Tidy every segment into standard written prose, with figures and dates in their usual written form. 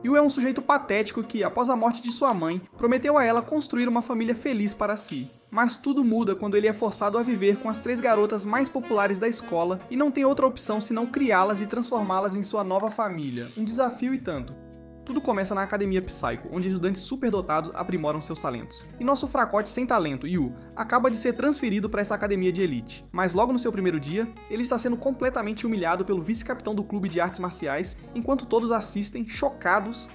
Yu é um sujeito patético que, após a morte de sua mãe, prometeu a ela construir uma família feliz para si. Mas tudo muda quando ele é forçado a viver com as 3 garotas mais populares da escola e não tem outra opção senão criá-las e transformá-las em sua nova família. Um desafio e tanto. Tudo começa na Academia Psycho, onde estudantes superdotados aprimoram seus talentos. E nosso fracote sem talento, Yu, acaba de ser transferido para essa academia de elite. Mas logo no seu primeiro dia, ele está sendo completamente humilhado pelo vice-capitão do clube de artes marciais, enquanto todos assistem, chocados.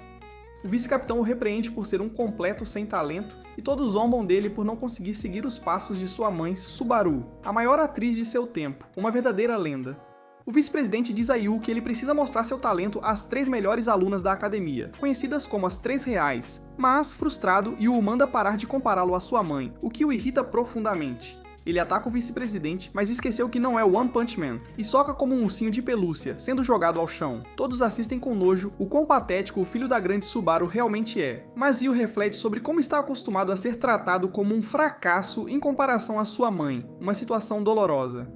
O vice-capitão o repreende por ser um completo sem talento, e todos zombam dele por não conseguir seguir os passos de sua mãe, Subaru, a maior atriz de seu tempo, uma verdadeira lenda. O vice-presidente diz a Yu que ele precisa mostrar seu talento às 3 melhores alunas da academia, conhecidas como as 3 reais, mas, frustrado, Yu o manda parar de compará-lo à sua mãe, o que o irrita profundamente. Ele ataca o vice-presidente, mas esqueceu que não é o One Punch Man, e soca como um ursinho de pelúcia, sendo jogado ao chão. Todos assistem com nojo o quão patético o filho da grande Subaru realmente é, mas Yu reflete sobre como está acostumado a ser tratado como um fracasso em comparação à sua mãe, uma situação dolorosa.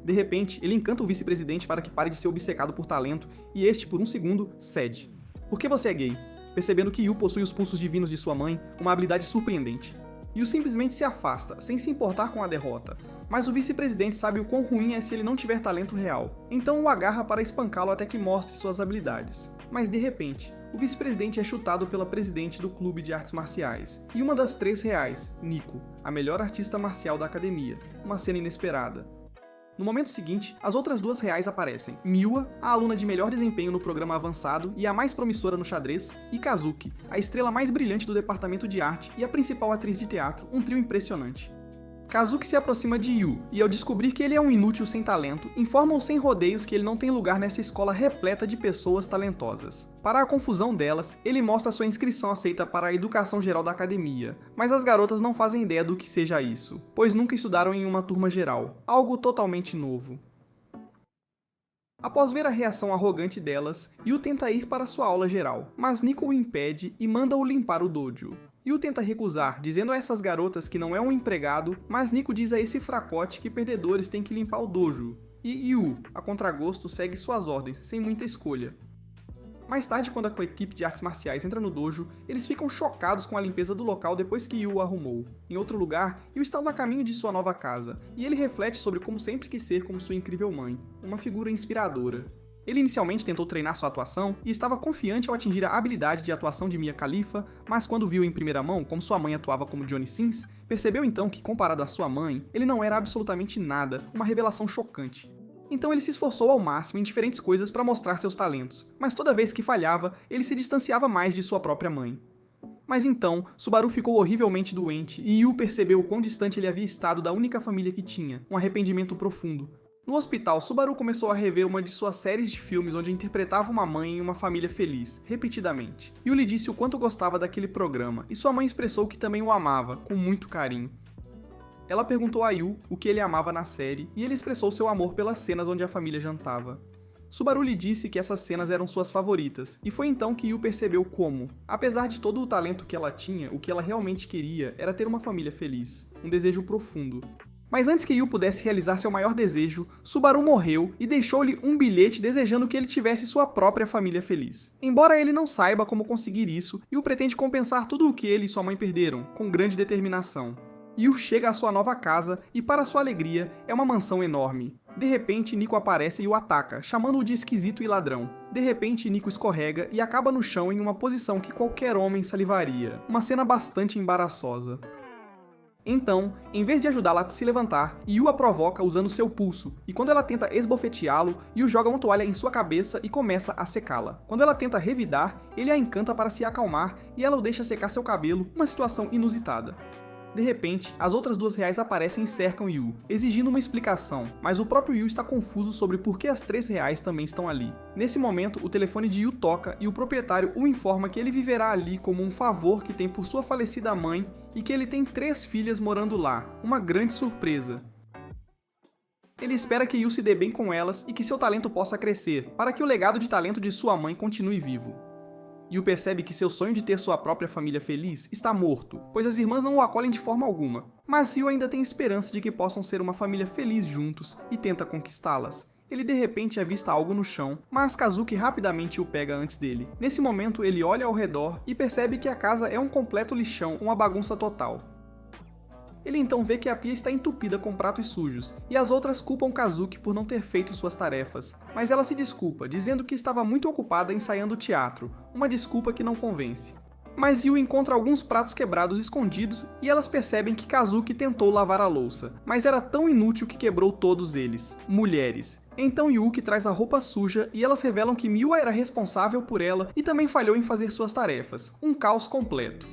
De repente, ele encanta o vice-presidente para que pare de ser obcecado por talento, e este, por um segundo, cede. Por que você é gay? Percebendo que Yu possui os pulsos divinos de sua mãe, uma habilidade surpreendente. Yu simplesmente se afasta, sem se importar com a derrota, mas o vice-presidente sabe o quão ruim é se ele não tiver talento real, então o agarra para espancá-lo até que mostre suas habilidades. Mas de repente, o vice-presidente é chutado pela presidente do clube de artes marciais, e uma das 3 reais, Nico, a melhor artista marcial da academia, uma cena inesperada. No momento seguinte, as outras 2 reais aparecem, Miwa, a aluna de melhor desempenho no programa avançado e a mais promissora no xadrez, e Kazuki, a estrela mais brilhante do departamento de arte e a principal atriz de teatro, um trio impressionante. Kazuki se aproxima de Yu, e ao descobrir que ele é um inútil sem talento, informa-o sem rodeios que ele não tem lugar nessa escola repleta de pessoas talentosas. Para a confusão delas, ele mostra sua inscrição aceita para a educação geral da academia, mas as garotas não fazem ideia do que seja isso, pois nunca estudaram em uma turma geral, algo totalmente novo. Após ver a reação arrogante delas, Yu tenta ir para sua aula geral, mas Nico o impede e manda-o limpar o dojo. Yu tenta recusar, dizendo a essas garotas que não é um empregado, mas Nico diz a esse fracote que perdedores têm que limpar o dojo. E Yu, a contragosto, segue suas ordens, sem muita escolha. Mais tarde, quando a equipe de artes marciais entra no dojo, eles ficam chocados com a limpeza do local depois que Yu o arrumou. Em outro lugar, Yu está no caminho de sua nova casa, e ele reflete sobre como sempre quis ser como sua incrível mãe, uma figura inspiradora. Ele inicialmente tentou treinar sua atuação e estava confiante ao atingir a habilidade de atuação de Mia Khalifa, mas quando viu em primeira mão como sua mãe atuava como Johnny Sins, percebeu então que, comparado à sua mãe, ele não era absolutamente nada, uma revelação chocante. Então ele se esforçou ao máximo em diferentes coisas para mostrar seus talentos, mas toda vez que falhava, ele se distanciava mais de sua própria mãe. Mas então, Subaru ficou horrivelmente doente e Yu percebeu o quão distante ele havia estado da única família que tinha, um arrependimento profundo. No hospital, Subaru começou a rever uma de suas séries de filmes onde interpretava uma mãe em uma família feliz, repetidamente. Yu lhe disse o quanto gostava daquele programa, e sua mãe expressou que também o amava, com muito carinho. Ela perguntou a Yu o que ele amava na série, e ele expressou seu amor pelas cenas onde a família jantava. Subaru lhe disse que essas cenas eram suas favoritas, e foi então que Yu percebeu como, apesar de todo o talento que ela tinha, o que ela realmente queria era ter uma família feliz, um desejo profundo. Mas antes que Yu pudesse realizar seu maior desejo, Subaru morreu e deixou-lhe um bilhete desejando que ele tivesse sua própria família feliz. Embora ele não saiba como conseguir isso, Yu pretende compensar tudo o que ele e sua mãe perderam, com grande determinação. Yu chega à sua nova casa e, para sua alegria, é uma mansão enorme. De repente, Nico aparece e o ataca, chamando-o de esquisito e ladrão. De repente, Nico escorrega e acaba no chão em uma posição que qualquer homem salivaria. Uma cena bastante embaraçosa. Então, em vez de ajudá-la a se levantar, Yu a provoca usando seu pulso, e quando ela tenta esbofeteá-lo, Yu joga uma toalha em sua cabeça e começa a secá-la. Quando ela tenta revidar, ele a encanta para se acalmar e ela o deixa secar seu cabelo, uma situação inusitada. De repente, as outras 2 reais aparecem e cercam Yu, exigindo uma explicação, mas o próprio Yu está confuso sobre por que as 3 reais também estão ali. Nesse momento, o telefone de Yu toca e o proprietário o informa que ele viverá ali como um favor que tem por sua falecida mãe e que ele tem 3 filhas morando lá, uma grande surpresa. Ele espera que Yu se dê bem com elas e que seu talento possa crescer, para que o legado de talento de sua mãe continue vivo. Yu percebe que seu sonho de ter sua própria família feliz está morto, pois as irmãs não o acolhem de forma alguma. Mas Yu ainda tem esperança de que possam ser uma família feliz juntos e tenta conquistá-las. Ele de repente avista algo no chão, mas Kazuki rapidamente o pega antes dele. Nesse momento ele olha ao redor e percebe que a casa é um completo lixão, uma bagunça total. Ele então vê que a pia está entupida com pratos sujos, e as outras culpam Kazuki por não ter feito suas tarefas. Mas ela se desculpa, dizendo que estava muito ocupada ensaiando teatro, uma desculpa que não convence. Mas Yu encontra alguns pratos quebrados escondidos e elas percebem que Kazuki tentou lavar a louça, mas era tão inútil que quebrou todos eles. Mulheres. Então Yuki traz a roupa suja e elas revelam que Miwa era responsável por ela e também falhou em fazer suas tarefas. Um caos completo.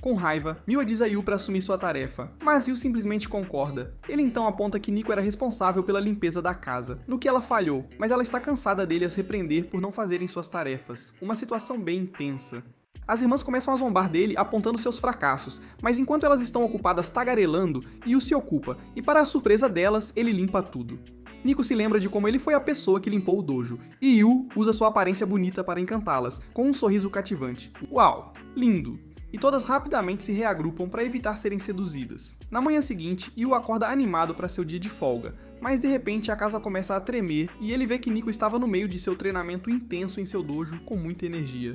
Com raiva, Miwa diz a Yu para assumir sua tarefa, mas Yu simplesmente concorda. Ele então aponta que Nico era responsável pela limpeza da casa, no que ela falhou, mas ela está cansada dele as repreender por não fazerem suas tarefas. Uma situação bem intensa. As irmãs começam a zombar dele apontando seus fracassos, mas enquanto elas estão ocupadas tagarelando, Yu se ocupa, e para a surpresa delas, ele limpa tudo. Nico se lembra de como ele foi a pessoa que limpou o dojo, e Yu usa sua aparência bonita para encantá-las, com um sorriso cativante. Uau! Lindo! E todas rapidamente se reagrupam para evitar serem seduzidas. Na manhã seguinte, Yu acorda animado para seu dia de folga, mas de repente a casa começa a tremer e ele vê que Nico estava no meio de seu treinamento intenso em seu dojo com muita energia.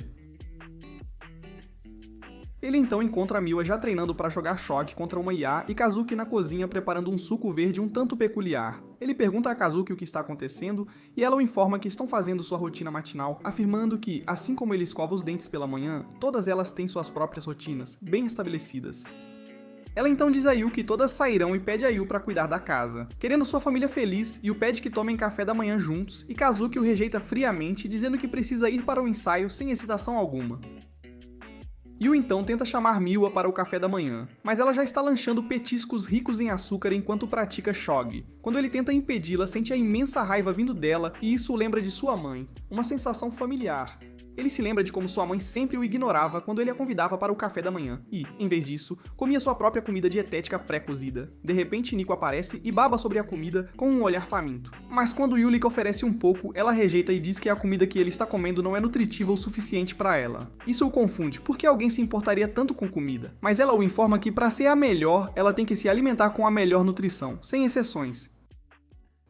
Ele então encontra Miwa já treinando para jogar choque contra uma IA e Kazuki na cozinha preparando um suco verde um tanto peculiar. Ele pergunta a Kazuki o que está acontecendo e ela o informa que estão fazendo sua rotina matinal, afirmando que, assim como ele escova os dentes pela manhã, todas elas têm suas próprias rotinas, bem estabelecidas. Ela então diz a Yu que todas sairão e pede a Yu para cuidar da casa. Querendo sua família feliz, Yu pede que tomem café da manhã juntos e Kazuki o rejeita friamente, dizendo que precisa ir para o ensaio sem hesitação alguma. Yu então tenta chamar Miwa para o café da manhã, mas ela já está lanchando petiscos ricos em açúcar enquanto pratica shogi. Quando ele tenta impedi-la, sente a imensa raiva vindo dela e isso o lembra de sua mãe, uma sensação familiar. Ele se lembra de como sua mãe sempre o ignorava quando ele a convidava para o café da manhã e, em vez disso, comia sua própria comida dietética pré-cozida. De repente, Nico aparece e baba sobre a comida com um olhar faminto. Mas quando Yu lhe oferece um pouco, ela rejeita e diz que a comida que ele está comendo não é nutritiva o suficiente para ela. Isso o confunde, porque alguém se importaria tanto com comida. Mas ela o informa que para ser a melhor, ela tem que se alimentar com a melhor nutrição, sem exceções.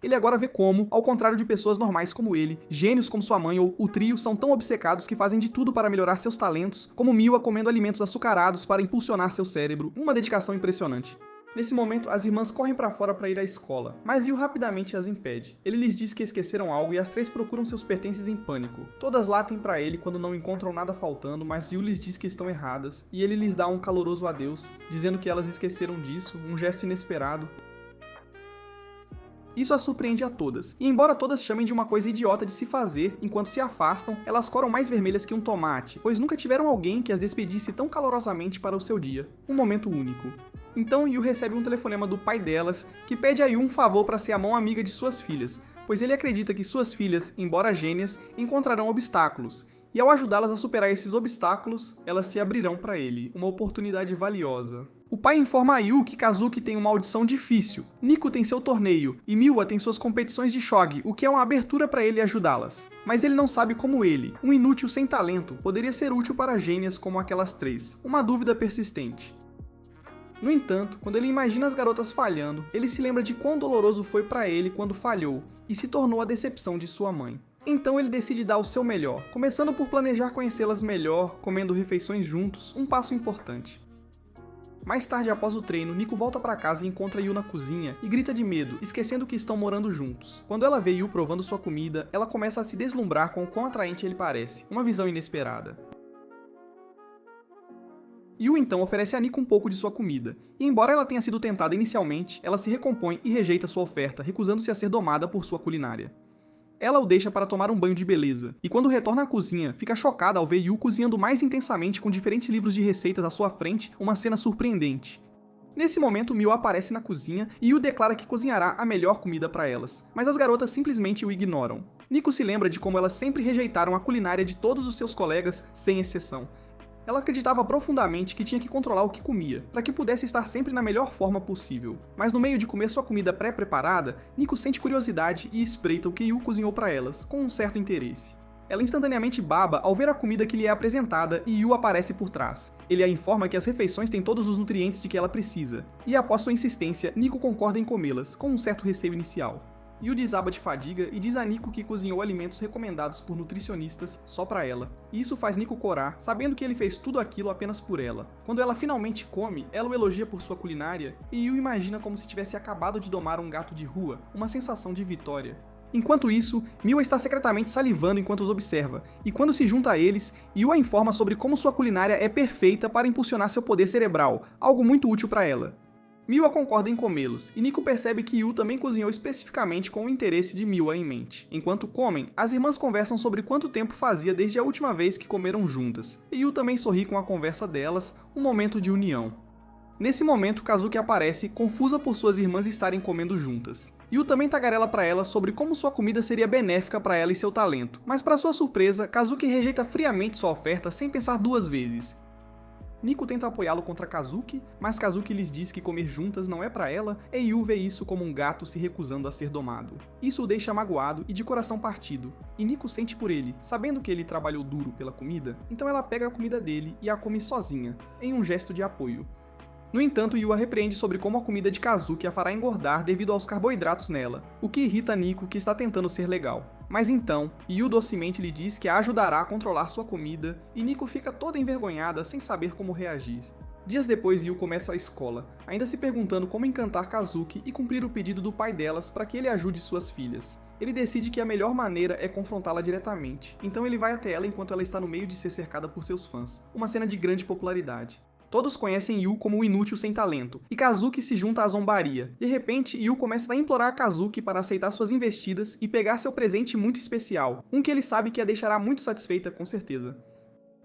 Ele agora vê como, ao contrário de pessoas normais como ele, gênios como sua mãe ou o trio são tão obcecados que fazem de tudo para melhorar seus talentos, como Miwa comendo alimentos açucarados para impulsionar seu cérebro, uma dedicação impressionante. Nesse momento, as irmãs correm para fora para ir à escola, mas Yu rapidamente as impede. Ele lhes diz que esqueceram algo e as três procuram seus pertences em pânico. Todas latem para ele quando não encontram nada faltando, mas Yu lhes diz que estão erradas, e ele lhes dá um caloroso adeus, dizendo que elas esqueceram disso, um gesto inesperado. Isso as surpreende a todas, e embora todas chamem de uma coisa idiota de se fazer, enquanto se afastam, elas coram mais vermelhas que um tomate, pois nunca tiveram alguém que as despedisse tão calorosamente para o seu dia. Um momento único. Então Yu recebe um telefonema do pai delas, que pede a Yu um favor para ser a mão amiga de suas filhas, pois ele acredita que suas filhas, embora gênias, encontrarão obstáculos, e ao ajudá-las a superar esses obstáculos, elas se abrirão para ele, uma oportunidade valiosa. O pai informa a Yu que Kazuki tem uma audição difícil, Nico tem seu torneio e Miwa tem suas competições de shogi, o que é uma abertura para ele ajudá-las. Mas ele não sabe como ele, um inútil sem talento, poderia ser útil para gênias como aquelas três, uma dúvida persistente. No entanto, quando ele imagina as garotas falhando, ele se lembra de quão doloroso foi para ele quando falhou e se tornou a decepção de sua mãe. Então ele decide dar o seu melhor, começando por planejar conhecê-las melhor, comendo refeições juntos, um passo importante. Mais tarde, após o treino, Nico volta para casa e encontra Yu na cozinha e grita de medo, esquecendo que estão morando juntos. Quando ela vê Yu provando sua comida, ela começa a se deslumbrar com o quão atraente ele parece, uma visão inesperada. Yu então oferece a Nico um pouco de sua comida, e embora ela tenha sido tentada inicialmente, ela se recompõe e rejeita sua oferta, recusando-se a ser domada por sua culinária. Ela o deixa para tomar um banho de beleza, e quando retorna à cozinha, fica chocada ao ver Yu cozinhando mais intensamente com diferentes livros de receitas à sua frente, uma cena surpreendente. Nesse momento, Miwa aparece na cozinha e Yu declara que cozinhará a melhor comida para elas, mas as garotas simplesmente o ignoram. Nico se lembra de como elas sempre rejeitaram a culinária de todos os seus colegas, sem exceção. Ela acreditava profundamente que tinha que controlar o que comia, para que pudesse estar sempre na melhor forma possível. Mas no meio de comer sua comida pré-preparada, Nico sente curiosidade e espreita o que Yu cozinhou para elas, com um certo interesse. Ela instantaneamente baba ao ver a comida que lhe é apresentada e Yu aparece por trás. Ele a informa que as refeições têm todos os nutrientes de que ela precisa, e após sua insistência, Nico concorda em comê-las, com um certo receio inicial. Yu desaba de fadiga e diz a Nico que cozinhou alimentos recomendados por nutricionistas só pra ela. E isso faz Nico corar, sabendo que ele fez tudo aquilo apenas por ela. Quando ela finalmente come, ela o elogia por sua culinária, e Yu imagina como se tivesse acabado de domar um gato de rua, uma sensação de vitória. Enquanto isso, Miwa está secretamente salivando enquanto os observa, e quando se junta a eles, Yu a informa sobre como sua culinária é perfeita para impulsionar seu poder cerebral, algo muito útil para ela. Miwa concorda em comê-los, e Nico percebe que Yu também cozinhou especificamente com o interesse de Miwa em mente. Enquanto comem, as irmãs conversam sobre quanto tempo fazia desde a última vez que comeram juntas, e Yu também sorri com a conversa delas, um momento de união. Nesse momento, Kazuki aparece, confusa por suas irmãs estarem comendo juntas. Yu também tagarela para ela sobre como sua comida seria benéfica para ela e seu talento, mas para sua surpresa, Kazuki rejeita friamente sua oferta sem pensar duas vezes. Nico tenta apoiá-lo contra Kazuki, mas Kazuki lhes diz que comer juntas não é pra ela, e Yu vê isso como um gato se recusando a ser domado. Isso o deixa magoado e de coração partido, e Nico sente por ele, sabendo que ele trabalhou duro pela comida, então ela pega a comida dele e a come sozinha, em um gesto de apoio. No entanto, Yu a repreende sobre como a comida de Kazuki a fará engordar devido aos carboidratos nela, o que irrita Nico, que está tentando ser legal. Mas então, Yu docemente lhe diz que a ajudará a controlar sua comida, e Nico fica toda envergonhada sem saber como reagir. Dias depois, Yu começa a escola, ainda se perguntando como encantar Kazuki e cumprir o pedido do pai delas para que ele ajude suas filhas. Ele decide que a melhor maneira é confrontá-la diretamente, então ele vai até ela enquanto ela está no meio de ser cercada por seus fãs, uma cena de grande popularidade. Todos conhecem Yu como o inútil sem talento, e Kazuki se junta à zombaria. De repente, Yu começa a implorar a Kazuki para aceitar suas investidas e pegar seu presente muito especial, um que ele sabe que a deixará muito satisfeita com certeza.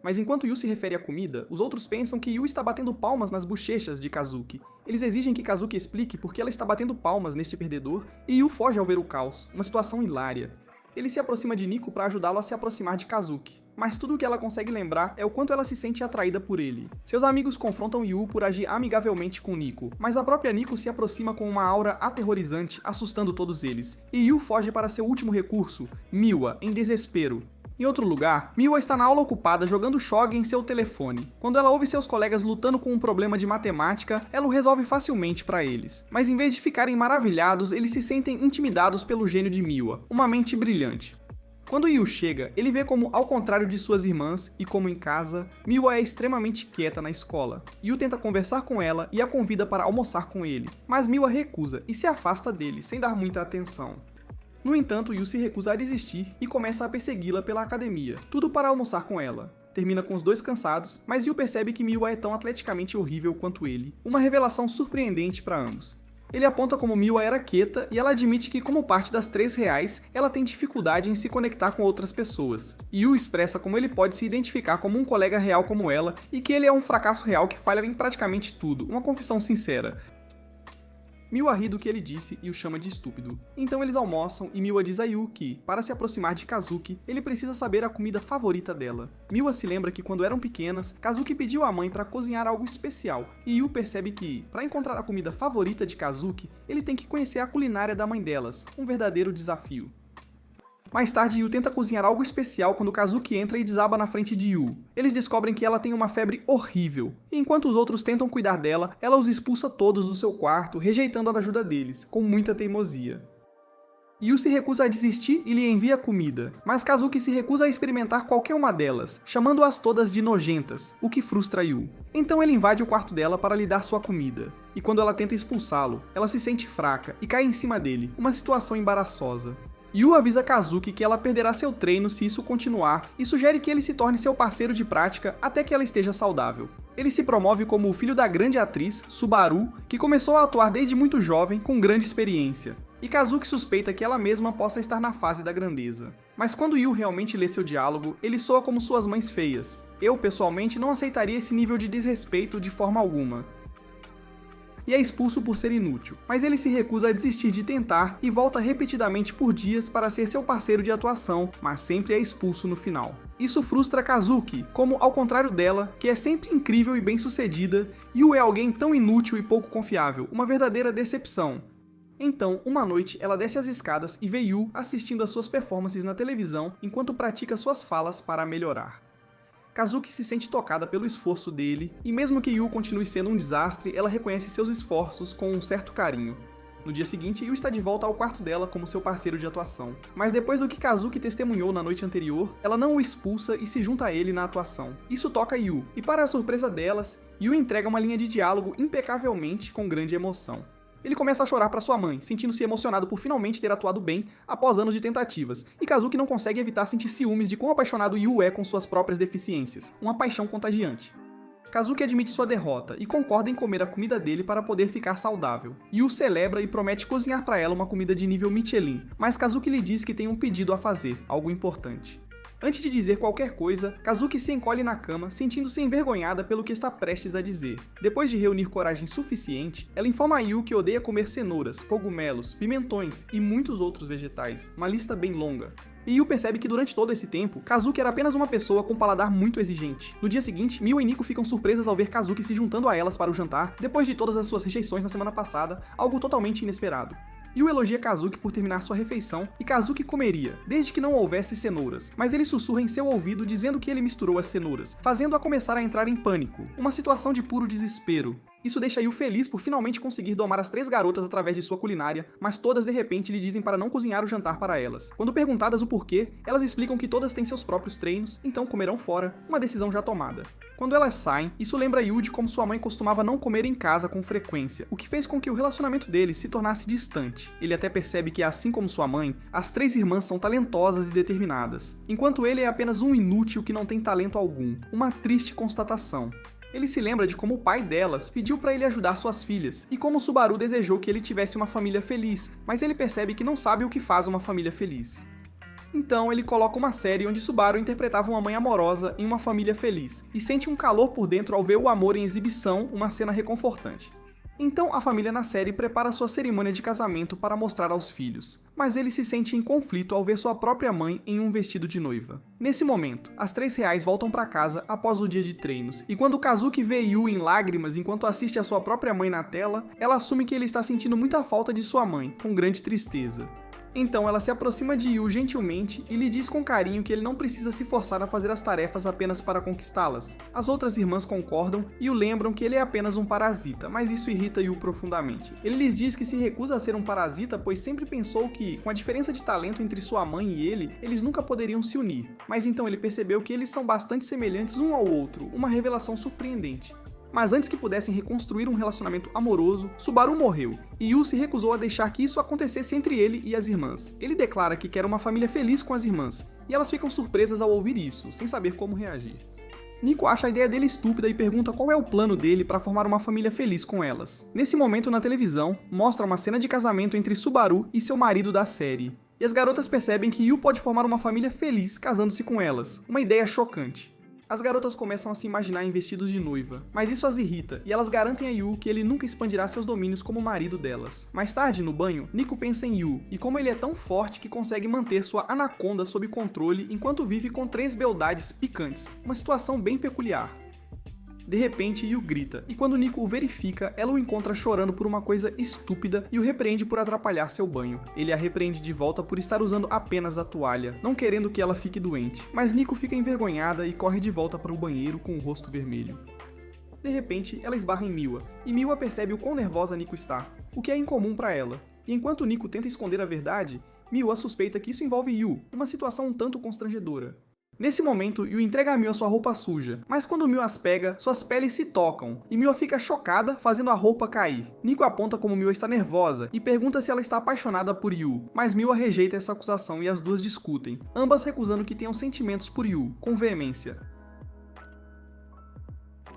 Mas enquanto Yu se refere à comida, os outros pensam que Yu está batendo palmas nas bochechas de Kazuki. Eles exigem que Kazuki explique por que ela está batendo palmas neste perdedor, e Yu foge ao ver o caos, uma situação hilária. Ele se aproxima de Nico para ajudá-lo a se aproximar de Kazuki, mas tudo o que ela consegue lembrar é o quanto ela se sente atraída por ele. Seus amigos confrontam Yu por agir amigavelmente com Nico, mas a própria Nico se aproxima com uma aura aterrorizante, assustando todos eles, e Yu foge para seu último recurso, Miwa, em desespero. Em outro lugar, Miwa está na aula ocupada jogando Shogi em seu telefone. Quando ela ouve seus colegas lutando com um problema de matemática, ela o resolve facilmente para eles. Mas em vez de ficarem maravilhados, eles se sentem intimidados pelo gênio de Miwa, uma mente brilhante. Quando Yu chega, ele vê como, ao contrário de suas irmãs, e como em casa, Miwa é extremamente quieta na escola. Yu tenta conversar com ela e a convida para almoçar com ele, mas Miwa recusa e se afasta dele, sem dar muita atenção. No entanto, Yu se recusa a desistir e começa a persegui-la pela academia, tudo para almoçar com ela. Termina com os dois cansados, mas Yu percebe que Miwa é tão atleticamente horrível quanto ele, uma revelação surpreendente para ambos. Ele aponta como Miwa era quieta e ela admite que, como parte das 3 reais, ela tem dificuldade em se conectar com outras pessoas. Yu expressa como ele pode se identificar como um colega real como ela e que ele é um fracasso real que falha em praticamente tudo, uma confissão sincera. Miwa ri do que ele disse e o chama de estúpido. Então eles almoçam e Miwa diz a Yu que, para se aproximar de Kazuki, ele precisa saber a comida favorita dela. Miwa se lembra que quando eram pequenas, Kazuki pediu à mãe para cozinhar algo especial, e Yu percebe que, para encontrar a comida favorita de Kazuki, ele tem que conhecer a culinária da mãe delas, um verdadeiro desafio. Mais tarde, Yu tenta cozinhar algo especial quando Kazuki entra e desaba na frente de Yu. Eles descobrem que ela tem uma febre horrível, e enquanto os outros tentam cuidar dela, ela os expulsa todos do seu quarto, rejeitando a ajuda deles, com muita teimosia. Yu se recusa a desistir e lhe envia comida, mas Kazuki se recusa a experimentar qualquer uma delas, chamando-as todas de nojentas, o que frustra Yu. Então ele invade o quarto dela para lhe dar sua comida, e quando ela tenta expulsá-lo, ela se sente fraca e cai em cima dele, uma situação embaraçosa. Yu avisa Kazuki que ela perderá seu treino se isso continuar e sugere que ele se torne seu parceiro de prática até que ela esteja saudável. Ele se promove como o filho da grande atriz, Subaru, que começou a atuar desde muito jovem com grande experiência. E Kazuki suspeita que ela mesma possa estar na fase da grandeza. Mas quando Yu realmente lê seu diálogo, ele soa como suas mães feias. Eu, pessoalmente, não aceitaria esse nível de desrespeito de forma alguma. E é expulso por ser inútil, mas ele se recusa a desistir de tentar e volta repetidamente por dias para ser seu parceiro de atuação, mas sempre é expulso no final. Isso frustra Kazuki, como, ao contrário dela, que é sempre incrível e bem-sucedida, Yu é alguém tão inútil e pouco confiável, uma verdadeira decepção. Então, uma noite, ela desce as escadas e vê Yu assistindo às suas performances na televisão enquanto pratica suas falas para melhorar. Kazuki se sente tocada pelo esforço dele, e mesmo que Yu continue sendo um desastre, ela reconhece seus esforços com um certo carinho. No dia seguinte, Yu está de volta ao quarto dela como seu parceiro de atuação. Mas depois do que Kazuki testemunhou na noite anterior, ela não o expulsa e se junta a ele na atuação. Isso toca Yu, e para a surpresa delas, Yu entrega uma linha de diálogo impecavelmente com grande emoção. Ele começa a chorar para sua mãe, sentindo-se emocionado por finalmente ter atuado bem após anos de tentativas, e Kazuki não consegue evitar sentir ciúmes de quão apaixonado Yu é com suas próprias deficiências, uma paixão contagiante. Kazuki admite sua derrota e concorda em comer a comida dele para poder ficar saudável. Yu celebra e promete cozinhar para ela uma comida de nível Michelin, mas Kazuki lhe diz que tem um pedido a fazer, algo importante. Antes de dizer qualquer coisa, Kazuki se encolhe na cama, sentindo-se envergonhada pelo que está prestes a dizer. Depois de reunir coragem suficiente, ela informa a Yu que odeia comer cenouras, cogumelos, pimentões e muitos outros vegetais, uma lista bem longa. E Yu percebe que durante todo esse tempo, Kazuki era apenas uma pessoa com um paladar muito exigente. No dia seguinte, Miwa e Nico ficam surpresas ao ver Kazuki se juntando a elas para o jantar, depois de todas as suas rejeições na semana passada, algo totalmente inesperado. Yu elogia Kazuki por terminar sua refeição, e Kazuki comeria, desde que não houvesse cenouras, mas ele sussurra em seu ouvido dizendo que ele misturou as cenouras, fazendo-a começar a entrar em pânico, uma situação de puro desespero. Isso deixa Yu feliz por finalmente conseguir domar as 3 garotas através de sua culinária, mas todas de repente lhe dizem para não cozinhar o jantar para elas. Quando perguntadas o porquê, elas explicam que todas têm seus próprios treinos, então comerão fora, uma decisão já tomada. Quando elas saem, isso lembra Yu de como sua mãe costumava não comer em casa com frequência, o que fez com que o relacionamento deles se tornasse distante. Ele até percebe que, assim como sua mãe, as 3 irmãs são talentosas e determinadas, enquanto ele é apenas um inútil que não tem talento algum. Uma triste constatação. Ele se lembra de como o pai delas pediu para ele ajudar suas filhas, e como Subaru desejou que ele tivesse uma família feliz, mas ele percebe que não sabe o que faz uma família feliz. Então ele coloca uma série onde Subaru interpretava uma mãe amorosa em uma família feliz, e sente um calor por dentro ao ver o amor em exibição, uma cena reconfortante. Então a família na série prepara sua cerimônia de casamento para mostrar aos filhos, mas ele se sente em conflito ao ver sua própria mãe em um vestido de noiva. Nesse momento, as 3 reais voltam para casa após o dia de treinos, e quando Kazuki vê Yu em lágrimas enquanto assiste a sua própria mãe na tela, ela assume que ele está sentindo muita falta de sua mãe, com grande tristeza. Então ela se aproxima de Yu gentilmente e lhe diz com carinho que ele não precisa se forçar a fazer as tarefas apenas para conquistá-las. As outras irmãs concordam e o lembram que ele é apenas um parasita, mas isso irrita Yu profundamente. Ele lhes diz que se recusa a ser um parasita pois sempre pensou que, com a diferença de talento entre sua mãe e ele, eles nunca poderiam se unir. Mas então ele percebeu que eles são bastante semelhantes um ao outro, uma revelação surpreendente. Mas antes que pudessem reconstruir um relacionamento amoroso, Subaru morreu, e Yu se recusou a deixar que isso acontecesse entre ele e as irmãs. Ele declara que quer uma família feliz com as irmãs, e elas ficam surpresas ao ouvir isso, sem saber como reagir. Nico acha a ideia dele estúpida e pergunta qual é o plano dele para formar uma família feliz com elas. Nesse momento na televisão, mostra uma cena de casamento entre Subaru e seu marido da série. E as garotas percebem que Yu pode formar uma família feliz casando-se com elas, uma ideia chocante. As garotas começam a se imaginar em vestidos de noiva, mas isso as irrita, e elas garantem a Yu que ele nunca expandirá seus domínios como marido delas. Mais tarde, no banho, Nico pensa em Yu, e como ele é tão forte que consegue manter sua anaconda sob controle enquanto vive com 3 beldades picantes, uma situação bem peculiar. De repente, Yu grita, e quando Nico o verifica, ela o encontra chorando por uma coisa estúpida e o repreende por atrapalhar seu banho. Ele a repreende de volta por estar usando apenas a toalha, não querendo que ela fique doente, mas Nico fica envergonhada e corre de volta para o banheiro com o rosto vermelho. De repente, ela esbarra em Miwa, e Miwa percebe o quão nervosa Nico está, o que é incomum para ela. E enquanto Nico tenta esconder a verdade, Miwa suspeita que isso envolve Yu, uma situação um tanto constrangedora. Nesse momento, Yu entrega a Miwa sua roupa suja, mas quando Miwa as pega, suas peles se tocam, e Miwa fica chocada, fazendo a roupa cair. Nico aponta como Miwa está nervosa, e pergunta se ela está apaixonada por Yu, mas Miwa rejeita essa acusação e as duas discutem, ambas recusando que tenham sentimentos por Yu, com veemência.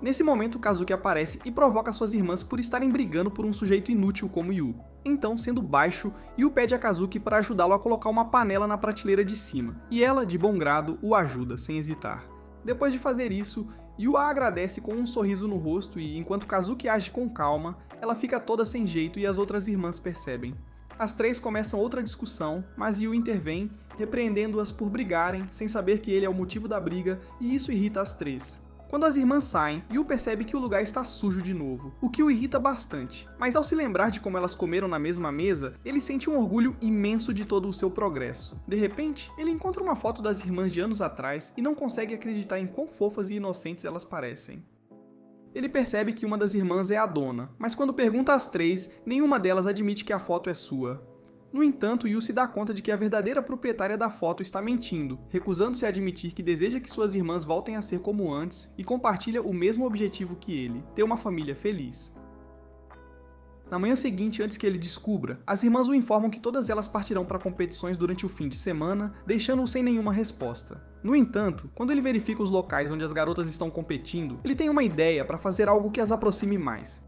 Nesse momento, Kazuki aparece e provoca suas irmãs por estarem brigando por um sujeito inútil como Yu. Então, sendo baixo, Yu pede a Kazuki para ajudá-lo a colocar uma panela na prateleira de cima, e ela, de bom grado, o ajuda, sem hesitar. Depois de fazer isso, Yu a agradece com um sorriso no rosto e, enquanto Kazuki age com calma, ela fica toda sem jeito e as outras irmãs percebem. As 3 começam outra discussão, mas Yu intervém, repreendendo-as por brigarem, sem saber que ele é o motivo da briga, e isso irrita as 3. Quando as irmãs saem, Yu percebe que o lugar está sujo de novo, o que o irrita bastante. Mas ao se lembrar de como elas comeram na mesma mesa, ele sente um orgulho imenso de todo o seu progresso. De repente, ele encontra uma foto das irmãs de anos atrás e não consegue acreditar em quão fofas e inocentes elas parecem. Ele percebe que uma das irmãs é a dona, mas quando pergunta às três, nenhuma delas admite que a foto é sua. No entanto, Yu se dá conta de que a verdadeira proprietária da foto está mentindo, recusando-se a admitir que deseja que suas irmãs voltem a ser como antes e compartilha o mesmo objetivo que ele, ter uma família feliz. Na manhã seguinte, antes que ele descubra, as irmãs o informam que todas elas partirão para competições durante o fim de semana, deixando-o sem nenhuma resposta. No entanto, quando ele verifica os locais onde as garotas estão competindo, ele tem uma ideia para fazer algo que as aproxime mais.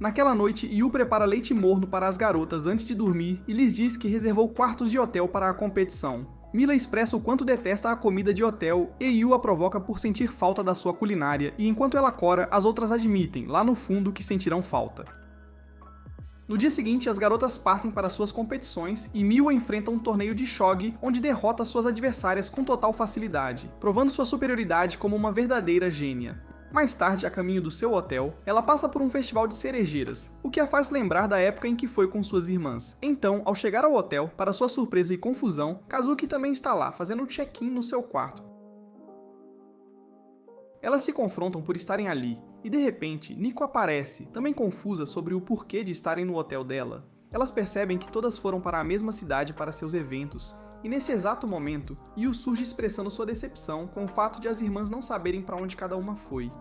Naquela noite, Yu prepara leite morno para as garotas antes de dormir e lhes diz que reservou quartos de hotel para a competição. Mila expressa o quanto detesta a comida de hotel e Yu a provoca por sentir falta da sua culinária, e enquanto ela cora, as outras admitem, lá no fundo, que sentirão falta. No dia seguinte, as garotas partem para suas competições e Miwa enfrenta um torneio de shogi onde derrota suas adversárias com total facilidade, provando sua superioridade como uma verdadeira gênia. Mais tarde, a caminho do seu hotel, ela passa por um festival de cerejeiras, o que a faz lembrar da época em que foi com suas irmãs. Então, ao chegar ao hotel, para sua surpresa e confusão, Kazuki também está lá, fazendo check-in no seu quarto. Elas se confrontam por estarem ali, e de repente, Nico aparece, também confusa sobre o porquê de estarem no hotel dela. Elas percebem que todas foram para a mesma cidade para seus eventos, e nesse exato momento, Yu surge expressando sua decepção com o fato de as irmãs não saberem para onde cada uma foi.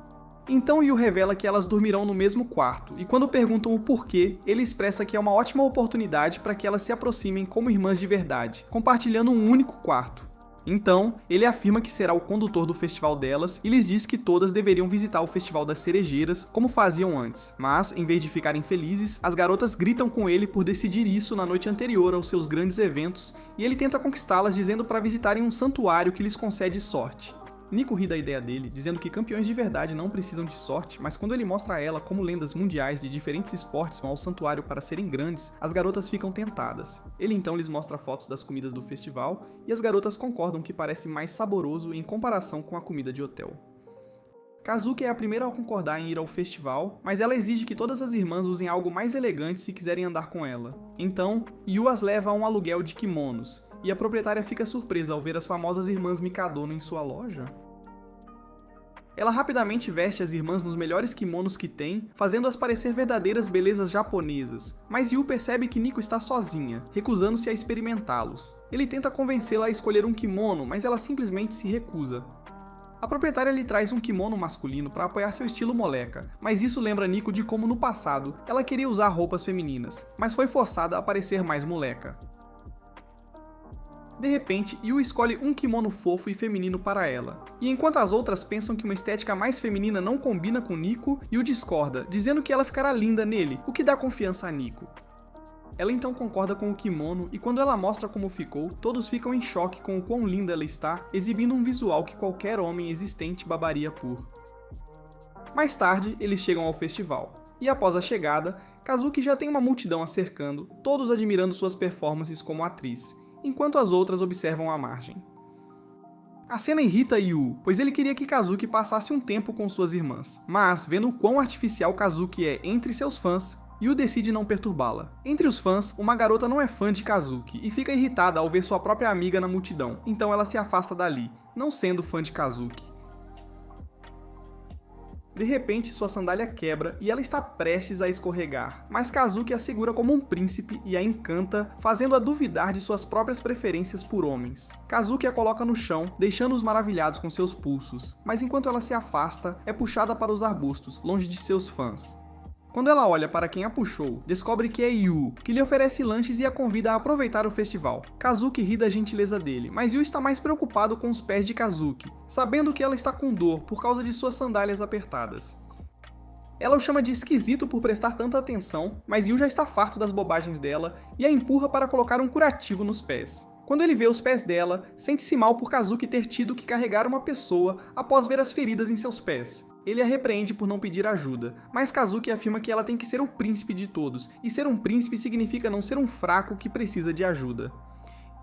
Então Yu revela que elas dormirão no mesmo quarto, e quando perguntam o porquê, ele expressa que é uma ótima oportunidade para que elas se aproximem como irmãs de verdade, compartilhando um único quarto. Então, ele afirma que será o condutor do festival delas e lhes diz que todas deveriam visitar o Festival das Cerejeiras, como faziam antes. Mas, em vez de ficarem felizes, as garotas gritam com ele por decidir isso na noite anterior aos seus grandes eventos, e ele tenta conquistá-las dizendo para visitarem um santuário que lhes concede sorte. Nico ri da ideia dele, dizendo que campeões de verdade não precisam de sorte, mas quando ele mostra a ela como lendas mundiais de diferentes esportes vão ao santuário para serem grandes, as garotas ficam tentadas. Ele então lhes mostra fotos das comidas do festival, e as garotas concordam que parece mais saboroso em comparação com a comida de hotel. Kazuki é a primeira a concordar em ir ao festival, mas ela exige que todas as irmãs usem algo mais elegante se quiserem andar com ela. Então, Yu as leva a um aluguel de kimonos, e a proprietária fica surpresa ao ver as famosas irmãs Mikadono em sua loja. Ela rapidamente veste as irmãs nos melhores kimonos que tem, fazendo-as parecer verdadeiras belezas japonesas, mas Yu percebe que Nico está sozinha, recusando-se a experimentá-los. Ele tenta convencê-la a escolher um kimono, mas ela simplesmente se recusa. A proprietária lhe traz um kimono masculino para apoiar seu estilo moleca, mas isso lembra Nico de como no passado ela queria usar roupas femininas, mas foi forçada a parecer mais moleca. De repente, Yu escolhe um kimono fofo e feminino para ela. E enquanto as outras pensam que uma estética mais feminina não combina com Nico, Yu discorda, dizendo que ela ficará linda nele, o que dá confiança a Nico. Ela então concorda com o kimono e quando ela mostra como ficou, todos ficam em choque com o quão linda ela está, exibindo um visual que qualquer homem existente babaria por. Mais tarde, eles chegam ao festival. E após a chegada, Kazuki já tem uma multidão a cercando, todos admirando suas performances como atriz, enquanto as outras observam à margem. A cena irrita Yu, pois ele queria que Kazuki passasse um tempo com suas irmãs, mas, vendo o quão artificial Kazuki é entre seus fãs, Yu decide não perturbá-la. Entre os fãs, uma garota não é fã de Kazuki e fica irritada ao ver sua própria amiga na multidão, então ela se afasta dali, não sendo fã de Kazuki. De repente, sua sandália quebra e ela está prestes a escorregar, mas Kazuki a segura como um príncipe e a encanta, fazendo-a duvidar de suas próprias preferências por homens. Kazuki a coloca no chão, deixando-os maravilhados com seus pulsos, mas enquanto ela se afasta, é puxada para os arbustos, longe de seus fãs. Quando ela olha para quem a puxou, descobre que é Yu, que lhe oferece lanches e a convida a aproveitar o festival. Kazuki ri da gentileza dele, mas Yu está mais preocupado com os pés de Kazuki, sabendo que ela está com dor por causa de suas sandálias apertadas. Ela o chama de esquisito por prestar tanta atenção, mas Yu já está farto das bobagens dela e a empurra para colocar um curativo nos pés. Quando ele vê os pés dela, sente-se mal por Kazuki ter tido que carregar uma pessoa após ver as feridas em seus pés. Ele a repreende por não pedir ajuda, mas Kazuki afirma que ela tem que ser o príncipe de todos, e ser um príncipe significa não ser um fraco que precisa de ajuda.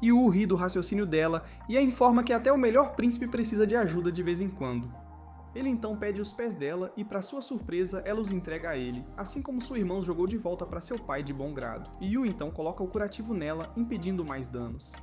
Yu ri do raciocínio dela e a informa que até o melhor príncipe precisa de ajuda de vez em quando. Ele então pede os pés dela e, para sua surpresa, ela os entrega a ele, assim como sua irmã os jogou de volta para seu pai de bom grado. Yu então coloca o curativo nela, impedindo mais danos.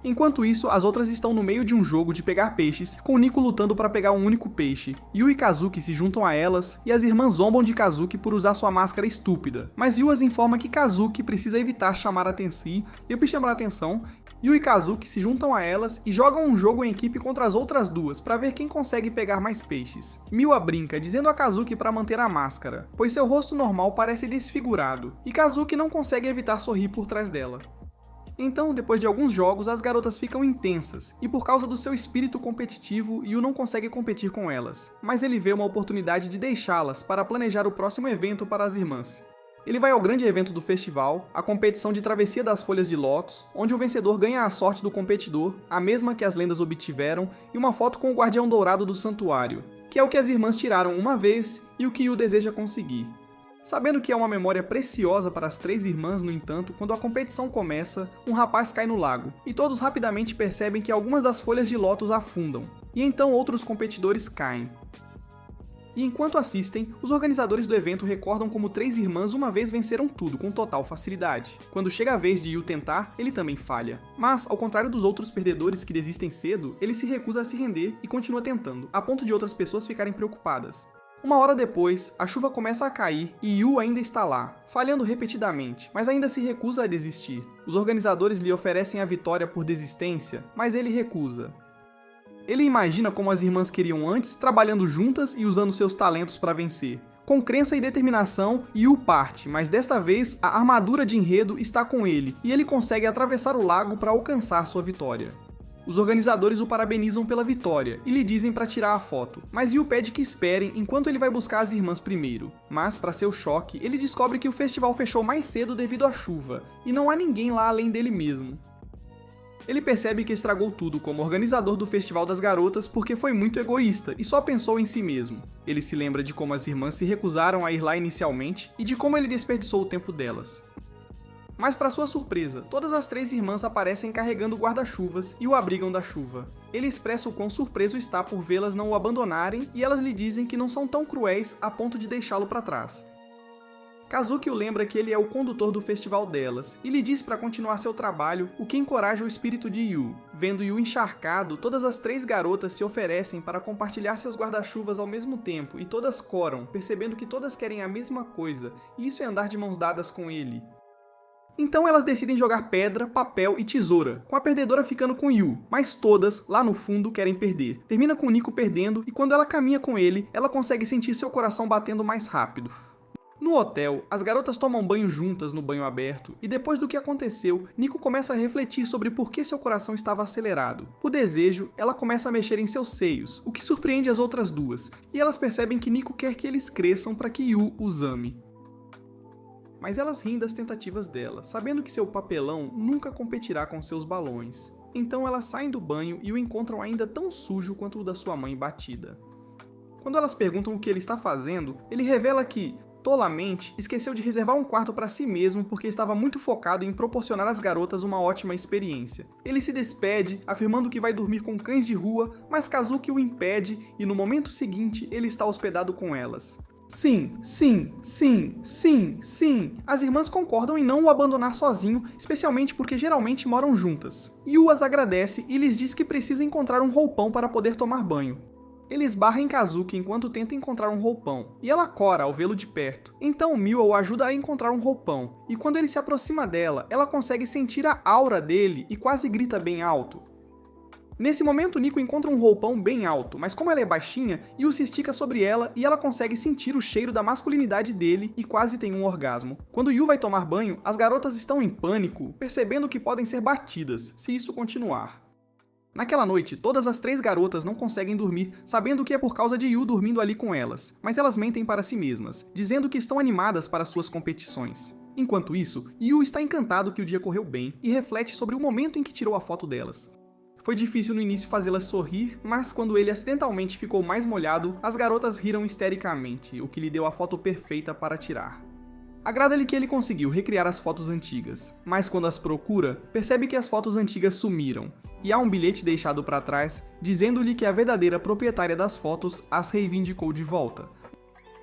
Enquanto isso, as outras estão no meio de um jogo de pegar peixes, com Nico lutando para pegar um único peixe. Yu e Kazuki se juntam a elas, e as irmãs zombam de Kazuki por usar sua máscara estúpida. Mas Yu as informa que Kazuki precisa evitar chamar a atenção, Yu e Kazuki se juntam a elas e jogam um jogo em equipe contra as outras duas, para ver quem consegue pegar mais peixes. Miwa brinca, dizendo a Kazuki para manter a máscara, pois seu rosto normal parece desfigurado, e Kazuki não consegue evitar sorrir por trás dela. Então, depois de alguns jogos, as garotas ficam intensas, e por causa do seu espírito competitivo, Yu não consegue competir com elas, mas ele vê uma oportunidade de deixá-las para planejar o próximo evento para as irmãs. Ele vai ao grande evento do festival, a competição de travessia das folhas de lótus, onde o vencedor ganha a sorte do competidor, a mesma que as lendas obtiveram, e uma foto com o guardião dourado do santuário, que é o que as irmãs tiraram uma vez e o que Yu deseja conseguir. Sabendo que é uma memória preciosa para as três irmãs, no entanto, quando a competição começa, um rapaz cai no lago, e todos rapidamente percebem que algumas das folhas de lótus afundam, e então outros competidores caem. E enquanto assistem, os organizadores do evento recordam como três irmãs uma vez venceram tudo com total facilidade. Quando chega a vez de Yu tentar, ele também falha. Mas, ao contrário dos outros perdedores que desistem cedo, ele se recusa a se render e continua tentando, a ponto de outras pessoas ficarem preocupadas. Uma hora depois, a chuva começa a cair e Yu ainda está lá, falhando repetidamente, mas ainda se recusa a desistir. Os organizadores lhe oferecem a vitória por desistência, mas ele recusa. Ele imagina como as irmãs queriam antes, trabalhando juntas e usando seus talentos para vencer. Com crença e determinação, Yu parte, mas desta vez a armadura de enredo está com ele, e ele consegue atravessar o lago para alcançar sua vitória. Os organizadores o parabenizam pela vitória e lhe dizem para tirar a foto, mas Yu pede que esperem enquanto ele vai buscar as irmãs primeiro. Mas, para seu choque, ele descobre que o festival fechou mais cedo devido à chuva, e não há ninguém lá além dele mesmo. Ele percebe que estragou tudo como organizador do Festival das Garotas porque foi muito egoísta e só pensou em si mesmo. Ele se lembra de como as irmãs se recusaram a ir lá inicialmente e de como ele desperdiçou o tempo delas. Mas, para sua surpresa, todas as três irmãs aparecem carregando guarda-chuvas e o abrigam da chuva. Ele expressa o quão surpreso está por vê-las não o abandonarem e elas lhe dizem que não são tão cruéis a ponto de deixá-lo para trás. Kazuki o lembra que ele é o condutor do festival delas e lhe diz para continuar seu trabalho, o que encoraja o espírito de Yu. Vendo Yu encharcado, todas as três garotas se oferecem para compartilhar seus guarda-chuvas ao mesmo tempo e todas coram, percebendo que todas querem a mesma coisa, e isso é andar de mãos dadas com ele. Então elas decidem jogar pedra, papel e tesoura, com a perdedora ficando com Yu, mas todas, lá no fundo, querem perder. Termina com Nico perdendo e quando ela caminha com ele, ela consegue sentir seu coração batendo mais rápido. No hotel, as garotas tomam banho juntas no banho aberto, e depois do que aconteceu, Nico começa a refletir sobre por que seu coração estava acelerado. Por desejo, ela começa a mexer em seus seios, o que surpreende as outras duas, e elas percebem que Nico quer que eles cresçam para que Yu os ame. Mas elas riem das tentativas dela, sabendo que seu papelão nunca competirá com seus balões. Então elas saem do banho e o encontram ainda tão sujo quanto o da sua mãe batida. Quando elas perguntam o que ele está fazendo, ele revela que, tolamente, esqueceu de reservar um quarto para si mesmo porque estava muito focado em proporcionar às garotas uma ótima experiência. Ele se despede, afirmando que vai dormir com cães de rua, mas Kazuki o impede e no momento seguinte ele está hospedado com elas. Sim, sim, sim, sim, sim. As irmãs concordam em não o abandonar sozinho, especialmente porque geralmente moram juntas. Yu as agradece e lhes diz que precisa encontrar um roupão para poder tomar banho. Ele esbarra em Kazuki enquanto tenta encontrar um roupão, e ela cora ao vê-lo de perto. Então Miwa o ajuda a encontrar um roupão, e quando ele se aproxima dela, ela consegue sentir a aura dele e quase grita bem alto. Nesse momento, Nico encontra um roupão bem alto, mas como ela é baixinha, Yu se estica sobre ela e ela consegue sentir o cheiro da masculinidade dele e quase tem um orgasmo. Quando Yu vai tomar banho, as garotas estão em pânico, percebendo que podem ser batidas, se isso continuar. Naquela noite, todas as três garotas não conseguem dormir, sabendo que é por causa de Yu dormindo ali com elas, mas elas mentem para si mesmas, dizendo que estão animadas para suas competições. Enquanto isso, Yu está encantado que o dia correu bem e reflete sobre o momento em que tirou a foto delas. Foi difícil no início fazê-las sorrir, mas quando ele acidentalmente ficou mais molhado, as garotas riram histericamente, o que lhe deu a foto perfeita para tirar. Agrada-lhe que ele conseguiu recriar as fotos antigas, mas quando as procura, percebe que as fotos antigas sumiram, e há um bilhete deixado para trás dizendo-lhe que a verdadeira proprietária das fotos as reivindicou de volta.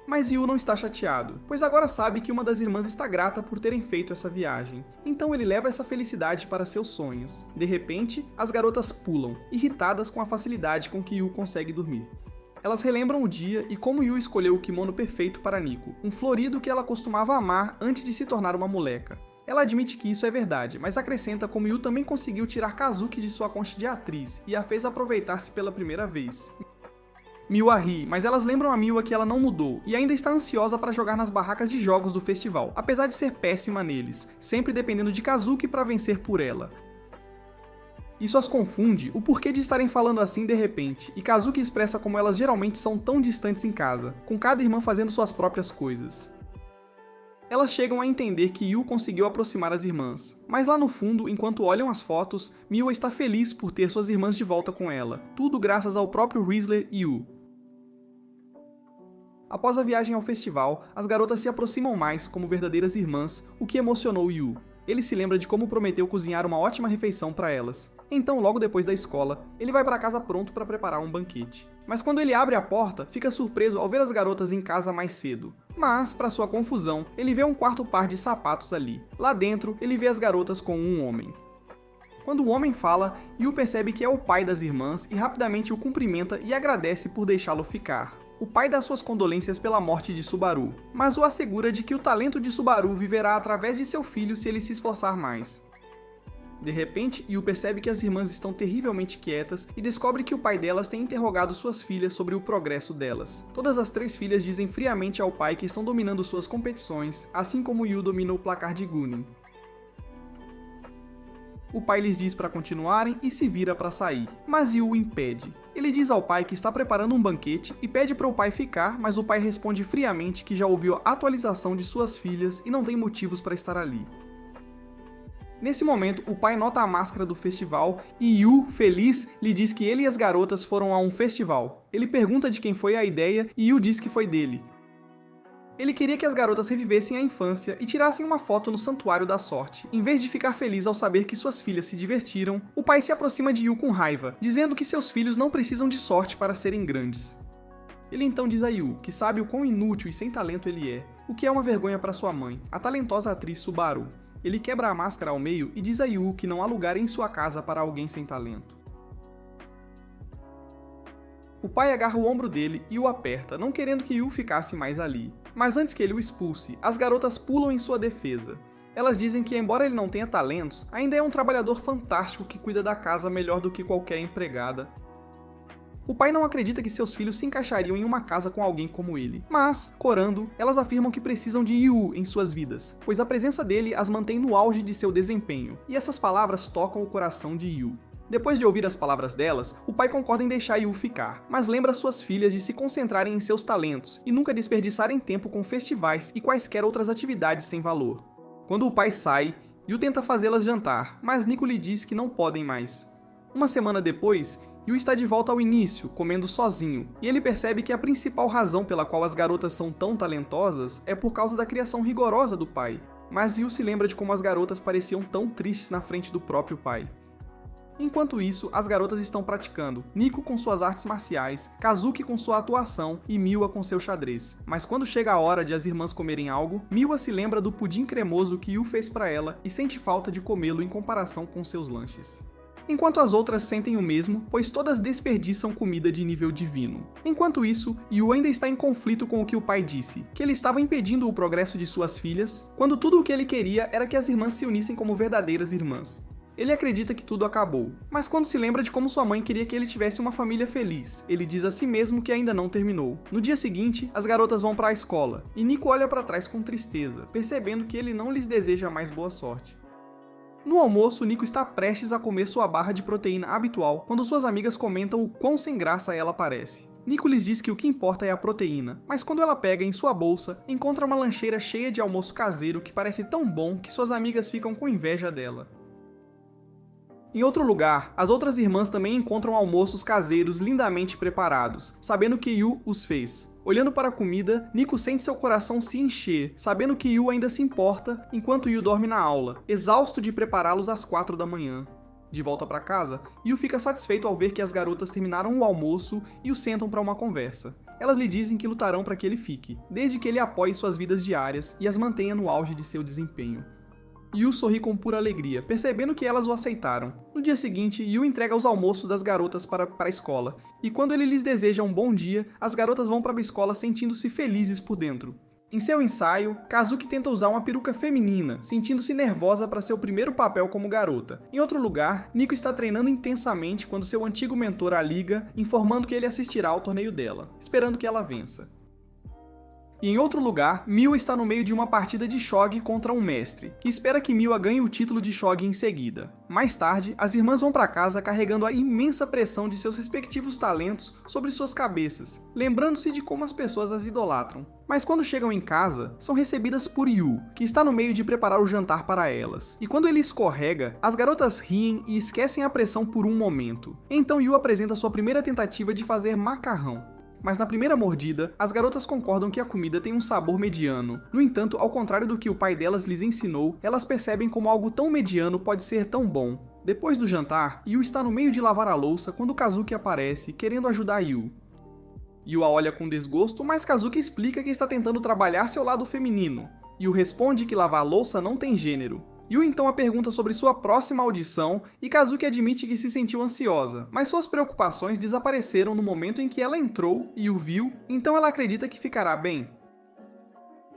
Mas Yu não está chateado, pois agora sabe que uma das irmãs está grata por terem feito essa viagem, então ele leva essa felicidade para seus sonhos. De repente, as garotas pulam, irritadas com a facilidade com que Yu consegue dormir. Elas relembram o dia e como Yu escolheu o kimono perfeito para Nico, um florido que ela costumava amar antes de se tornar uma moleca. Ela admite que isso é verdade, mas acrescenta como Yu também conseguiu tirar Kazuki de sua concha de atriz e a fez aproveitar-se pela primeira vez. Miwa ri, mas elas lembram a Miwa que ela não mudou e ainda está ansiosa para jogar nas barracas de jogos do festival, apesar de ser péssima neles, sempre dependendo de Kazuki para vencer por ela. Isso as confunde o porquê de estarem falando assim de repente, e Kazuki expressa como elas geralmente são tão distantes em casa, com cada irmã fazendo suas próprias coisas. Elas chegam a entender que Yu conseguiu aproximar as irmãs, mas lá no fundo, enquanto olham as fotos, Miwa está feliz por ter suas irmãs de volta com ela, tudo graças ao próprio Riezler e Yu. Após a viagem ao festival, as garotas se aproximam mais como verdadeiras irmãs, o que emocionou Yu. Ele se lembra de como prometeu cozinhar uma ótima refeição para elas. Então, logo depois da escola, ele vai para casa pronto para preparar um banquete. Mas quando ele abre a porta, fica surpreso ao ver as garotas em casa mais cedo. Mas, para sua confusão, ele vê um quarto par de sapatos ali. Lá dentro, ele vê as garotas com um homem. Quando o homem fala, Yu percebe que é o pai das irmãs e rapidamente o cumprimenta e agradece por deixá-lo ficar. O pai dá suas condolências pela morte de Subaru, mas o assegura de que o talento de Subaru viverá através de seu filho se ele se esforçar mais. De repente, Yu percebe que as irmãs estão terrivelmente quietas e descobre que o pai delas tem interrogado suas filhas sobre o progresso delas. Todas as três filhas dizem friamente ao pai que estão dominando suas competições, assim como Yu domina o placar de Gunin. O pai lhes diz para continuarem e se vira para sair, mas Yu o impede. Ele diz ao pai que está preparando um banquete e pede para o pai ficar, mas o pai responde friamente que já ouviu a atualização de suas filhas e não tem motivos para estar ali. Nesse momento, o pai nota a máscara do festival e Yu, feliz, lhe diz que ele e as garotas foram a um festival. Ele pergunta de quem foi a ideia e Yu diz que foi dele. Ele queria que as garotas revivessem a infância e tirassem uma foto no Santuário da Sorte. Em vez de ficar feliz ao saber que suas filhas se divertiram, o pai se aproxima de Yu com raiva, dizendo que seus filhos não precisam de sorte para serem grandes. Ele então diz a Yu que sabe o quão inútil e sem talento ele é, o que é uma vergonha para sua mãe, a talentosa atriz Subaru. Ele quebra a máscara ao meio e diz a Yu que não há lugar em sua casa para alguém sem talento. O pai agarra o ombro dele e o aperta, não querendo que Yu ficasse mais ali. Mas antes que ele o expulse, as garotas pulam em sua defesa. Elas dizem que, embora ele não tenha talentos, ainda é um trabalhador fantástico que cuida da casa melhor do que qualquer empregada. O pai não acredita que seus filhos se encaixariam em uma casa com alguém como ele, mas, corando, elas afirmam que precisam de Yu em suas vidas, pois a presença dele as mantém no auge de seu desempenho, e essas palavras tocam o coração de Yu. Depois de ouvir as palavras delas, o pai concorda em deixar Yu ficar, mas lembra suas filhas de se concentrarem em seus talentos e nunca desperdiçarem tempo com festivais e quaisquer outras atividades sem valor. Quando o pai sai, Yu tenta fazê-las jantar, mas Nico lhe diz que não podem mais. Uma semana depois, Yu está de volta ao início, comendo sozinho, e ele percebe que a principal razão pela qual as garotas são tão talentosas é por causa da criação rigorosa do pai. Mas Yu se lembra de como as garotas pareciam tão tristes na frente do próprio pai. Enquanto isso, as garotas estão praticando, Nico com suas artes marciais, Kazuki com sua atuação e Miwa com seu xadrez. Mas quando chega a hora de as irmãs comerem algo, Miwa se lembra do pudim cremoso que Yu fez para ela e sente falta de comê-lo em comparação com seus lanches. Enquanto as outras sentem o mesmo, pois todas desperdiçam comida de nível divino. Enquanto isso, Yu ainda está em conflito com o que o pai disse, que ele estava impedindo o progresso de suas filhas, quando tudo o que ele queria era que as irmãs se unissem como verdadeiras irmãs. Ele acredita que tudo acabou, mas quando se lembra de como sua mãe queria que ele tivesse uma família feliz, ele diz a si mesmo que ainda não terminou. No dia seguinte, as garotas vão para a escola, e Nico olha para trás com tristeza, percebendo que ele não lhes deseja mais boa sorte. No almoço, Nico está prestes a comer sua barra de proteína habitual, quando suas amigas comentam o quão sem graça ela parece. Nico lhes diz que o que importa é a proteína, mas quando ela pega em sua bolsa, encontra uma lancheira cheia de almoço caseiro que parece tão bom que suas amigas ficam com inveja dela. Em outro lugar, as outras irmãs também encontram almoços caseiros lindamente preparados, sabendo que Yu os fez. Olhando para a comida, Nico sente seu coração se encher, sabendo que Yu ainda se importa enquanto Yu dorme na aula, exausto de prepará-los às 4 da manhã. De volta para casa, Yu fica satisfeito ao ver que as garotas terminaram o almoço e o sentam para uma conversa. Elas lhe dizem que lutarão para que ele fique, desde que ele apoie suas vidas diárias e as mantenha no auge de seu desempenho. Yu sorri com pura alegria, percebendo que elas o aceitaram. No dia seguinte, Yu entrega os almoços das garotas para a escola, e quando ele lhes deseja um bom dia, as garotas vão para a escola sentindo-se felizes por dentro. Em seu ensaio, Kazuki tenta usar uma peruca feminina, sentindo-se nervosa para seu primeiro papel como garota. Em outro lugar, Nico está treinando intensamente quando seu antigo mentor a liga, informando que ele assistirá ao torneio dela, esperando que ela vença. E em outro lugar, Miwa está no meio de uma partida de shogi contra um mestre, que espera que Miwa ganhe o título de shogi em seguida. Mais tarde, as irmãs vão para casa carregando a imensa pressão de seus respectivos talentos sobre suas cabeças, lembrando-se de como as pessoas as idolatram. Mas quando chegam em casa, são recebidas por Yu, que está no meio de preparar o jantar para elas. E quando ele escorrega, as garotas riem e esquecem a pressão por um momento. Então Yu apresenta sua primeira tentativa de fazer macarrão. Mas na primeira mordida, as garotas concordam que a comida tem um sabor mediano. No entanto, ao contrário do que o pai delas lhes ensinou, elas percebem como algo tão mediano pode ser tão bom. Depois do jantar, Yu está no meio de lavar a louça quando Kazuki aparece, querendo ajudar Yu. Yu a olha com desgosto, mas Kazuki explica que está tentando trabalhar seu lado feminino. Yu responde que lavar a louça não tem gênero. Yu então a pergunta sobre sua próxima audição e Kazuki admite que se sentiu ansiosa, mas suas preocupações desapareceram no momento em que ela entrou e o viu, então ela acredita que ficará bem.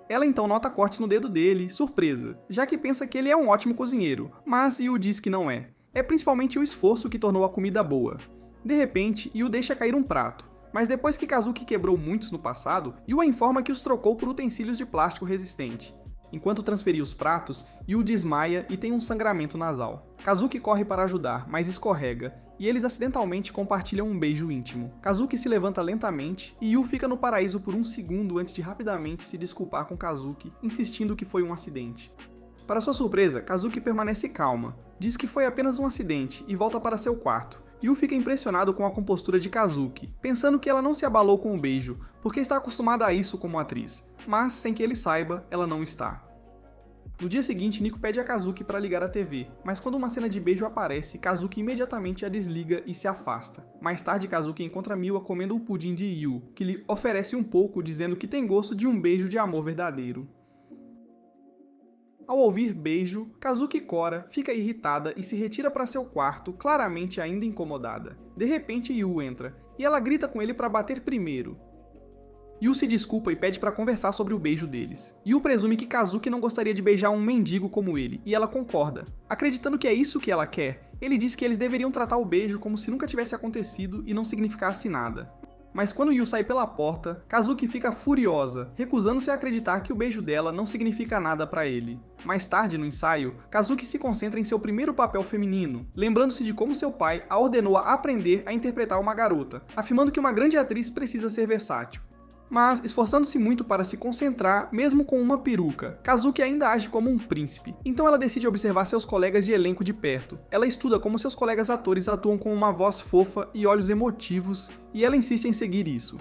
Ela então nota cortes no dedo dele, surpresa, já que pensa que ele é um ótimo cozinheiro, mas Yu diz que não é. É principalmente o esforço que tornou a comida boa. De repente, Yu deixa cair um prato, mas depois que Kazuki quebrou muitos no passado, Yu a informa que os trocou por utensílios de plástico resistente. Enquanto transferia os pratos, Yu desmaia e tem um sangramento nasal. Kazuki corre para ajudar, mas escorrega, e eles acidentalmente compartilham um beijo íntimo. Kazuki se levanta lentamente, e Yu fica no paraíso por um segundo antes de rapidamente se desculpar com Kazuki, insistindo que foi um acidente. Para sua surpresa, Kazuki permanece calma, diz que foi apenas um acidente e volta para seu quarto. Yu fica impressionado com a compostura de Kazuki, pensando que ela não se abalou com o beijo, porque está acostumada a isso como atriz, mas, sem que ele saiba, ela não está. No dia seguinte, Nico pede a Kazuki para ligar a TV, mas quando uma cena de beijo aparece, Kazuki imediatamente a desliga e se afasta. Mais tarde, Kazuki encontra Miwa comendo o pudim de Yu, que lhe oferece um pouco, dizendo que tem gosto de um beijo de amor verdadeiro. Ao ouvir beijo, Kazuki Kora fica irritada e se retira para seu quarto, claramente ainda incomodada. De repente, Yu entra, e ela grita com ele para bater primeiro. Yu se desculpa e pede para conversar sobre o beijo deles. Yu presume que Kazuki não gostaria de beijar um mendigo como ele, e ela concorda. Acreditando que é isso que ela quer, ele diz que eles deveriam tratar o beijo como se nunca tivesse acontecido e não significasse nada. Mas quando Yu sai pela porta, Kazuki fica furiosa, recusando-se a acreditar que o beijo dela não significa nada para ele. Mais tarde, no ensaio, Kazuki se concentra em seu primeiro papel feminino, lembrando-se de como seu pai a ordenou a aprender a interpretar uma garota, afirmando que uma grande atriz precisa ser versátil. Mas, esforçando-se muito para se concentrar, mesmo com uma peruca, Kazuki ainda age como um príncipe. Então ela decide observar seus colegas de elenco de perto. Ela estuda como seus colegas atores atuam com uma voz fofa e olhos emotivos, e ela insiste em seguir isso.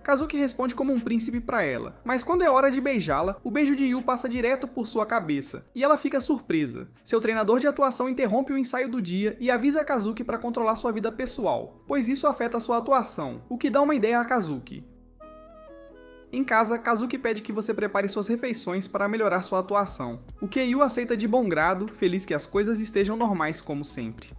Kazuki responde como um príncipe para ela, mas quando é hora de beijá-la, o beijo de Yu passa direto por sua cabeça, e ela fica surpresa. Seu treinador de atuação interrompe o ensaio do dia e avisa a Kazuki para controlar sua vida pessoal, pois isso afeta sua atuação, o que dá uma ideia a Kazuki. Em casa, Kazuki pede que você prepare suas refeições para melhorar sua atuação, o que Yu aceita de bom grado, feliz que as coisas estejam normais como sempre.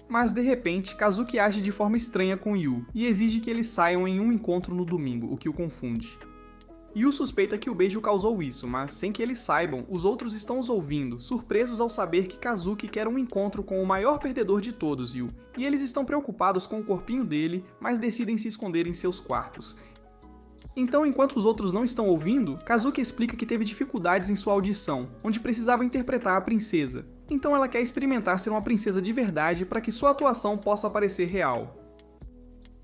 Mas de repente, Kazuki age de forma estranha com Yu, e exige que eles saiam em um encontro no domingo, o que o confunde. Yu suspeita que o beijo causou isso, mas sem que eles saibam, os outros estão os ouvindo, surpresos ao saber que Kazuki quer um encontro com o maior perdedor de todos, Yu, e eles estão preocupados com o corpinho dele, mas decidem se esconder em seus quartos. Então, enquanto os outros não estão ouvindo, Kazuki explica que teve dificuldades em sua audição, onde precisava interpretar a princesa. Então ela quer experimentar ser uma princesa de verdade para que sua atuação possa parecer real.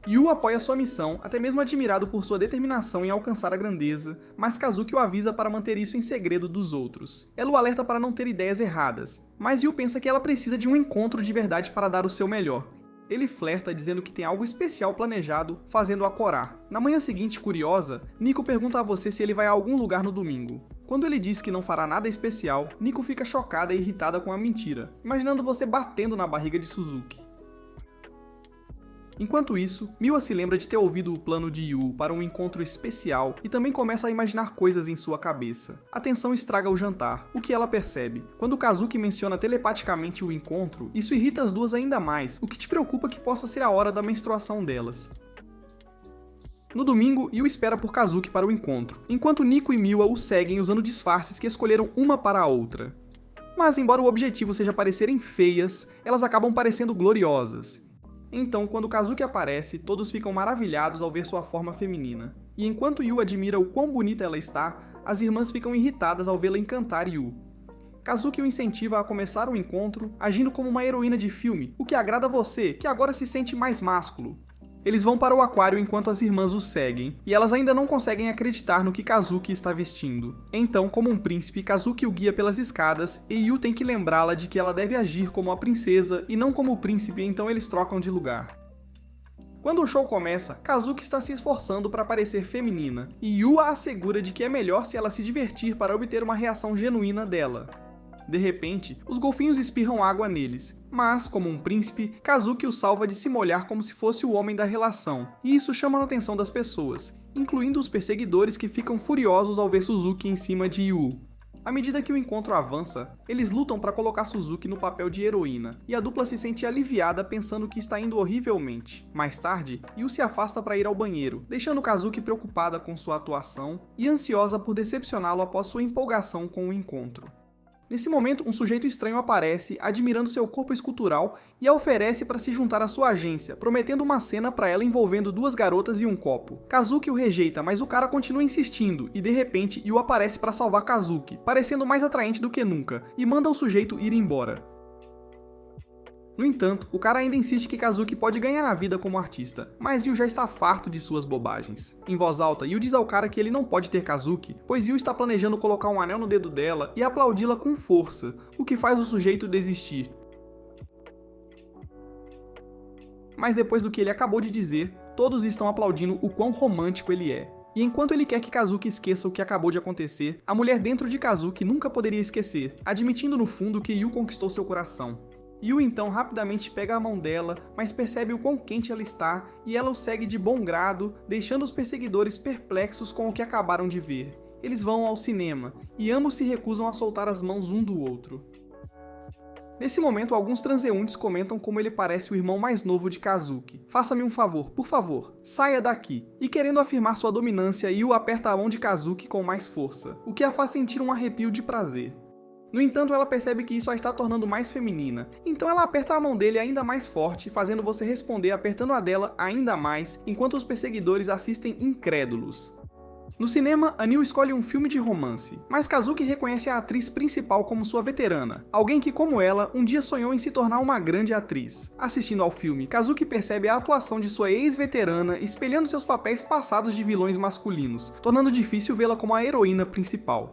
Yu apoia sua missão, até mesmo admirado por sua determinação em alcançar a grandeza, mas Kazuki o avisa para manter isso em segredo dos outros. Ela o alerta para não ter ideias erradas, mas Yu pensa que ela precisa de um encontro de verdade para dar o seu melhor. Ele flerta dizendo que tem algo especial planejado, fazendo-a corar. Na manhã seguinte, curiosa, Nico pergunta a você se ele vai a algum lugar no domingo. Quando ele diz que não fará nada especial, Nico fica chocada e irritada com a mentira, imaginando você batendo na barriga de Suzuki. Enquanto isso, Miwa se lembra de ter ouvido o plano de Yu para um encontro especial e também começa a imaginar coisas em sua cabeça. A tensão estraga o jantar, o que ela percebe. Quando Kazuki menciona telepaticamente o encontro, isso irrita as duas ainda mais, o que te preocupa que possa ser a hora da menstruação delas. No domingo, Yu espera por Kazuki para o encontro, enquanto Nico e Miwa o seguem usando disfarces que escolheram uma para a outra. Mas embora o objetivo seja parecerem feias, elas acabam parecendo gloriosas. Então, quando Kazuki aparece, todos ficam maravilhados ao ver sua forma feminina. E enquanto Yu admira o quão bonita ela está, as irmãs ficam irritadas ao vê-la encantar Yu. Kazuki o incentiva a começar o encontro, agindo como uma heroína de filme, o que agrada você, que agora se sente mais másculo. Eles vão para o aquário enquanto as irmãs os seguem, e elas ainda não conseguem acreditar no que Kazuki está vestindo. Então, como um príncipe, Kazuki o guia pelas escadas, e Yu tem que lembrá-la de que ela deve agir como a princesa e não como o príncipe, então eles trocam de lugar. Quando o show começa, Kazuki está se esforçando para parecer feminina, e Yu a assegura de que é melhor se ela se divertir para obter uma reação genuína dela. De repente, os golfinhos espirram água neles, mas, como um príncipe, Kazuki o salva de se molhar como se fosse o homem da relação, e isso chama a atenção das pessoas, incluindo os perseguidores que ficam furiosos ao ver Suzuki em cima de Yu. À medida que o encontro avança, eles lutam para colocar Suzuki no papel de heroína, e a dupla se sente aliviada pensando que está indo horrivelmente. Mais tarde, Yu se afasta para ir ao banheiro, deixando Kazuki preocupada com sua atuação e ansiosa por decepcioná-lo após sua empolgação com o encontro. Nesse momento, um sujeito estranho aparece, admirando seu corpo escultural, e a oferece para se juntar à sua agência, prometendo uma cena para ela envolvendo duas garotas e um copo. Kazuki o rejeita, mas o cara continua insistindo, e de repente, Yu aparece para salvar Kazuki, parecendo mais atraente do que nunca, e manda o sujeito ir embora. No entanto, o cara ainda insiste que Kazuki pode ganhar a vida como artista, mas Yu já está farto de suas bobagens. Em voz alta, Yu diz ao cara que ele não pode ter Kazuki, pois Yu está planejando colocar um anel no dedo dela e aplaudi-la com força, o que faz o sujeito desistir. Mas depois do que ele acabou de dizer, todos estão aplaudindo o quão romântico ele é. E enquanto ele quer que Kazuki esqueça o que acabou de acontecer, a mulher dentro de Kazuki nunca poderia esquecer, admitindo no fundo que Yu conquistou seu coração. Yu então rapidamente pega a mão dela, mas percebe o quão quente ela está e ela o segue de bom grado, deixando os perseguidores perplexos com o que acabaram de ver. Eles vão ao cinema, e ambos se recusam a soltar as mãos um do outro. Nesse momento, alguns transeuntes comentam como ele parece o irmão mais novo de Kazuki. Faça-me um favor, por favor, saia daqui. E querendo afirmar sua dominância, Yu aperta a mão de Kazuki com mais força, o que a faz sentir um arrepio de prazer. No entanto, ela percebe que isso a está tornando mais feminina, então ela aperta a mão dele ainda mais forte, fazendo você responder apertando a dela ainda mais, enquanto os perseguidores assistem incrédulos. No cinema, Anil escolhe um filme de romance, mas Kazuki reconhece a atriz principal como sua veterana, alguém que, como ela, um dia sonhou em se tornar uma grande atriz. Assistindo ao filme, Kazuki percebe a atuação de sua ex-veterana espelhando seus papéis passados de vilões masculinos, tornando difícil vê-la como a heroína principal.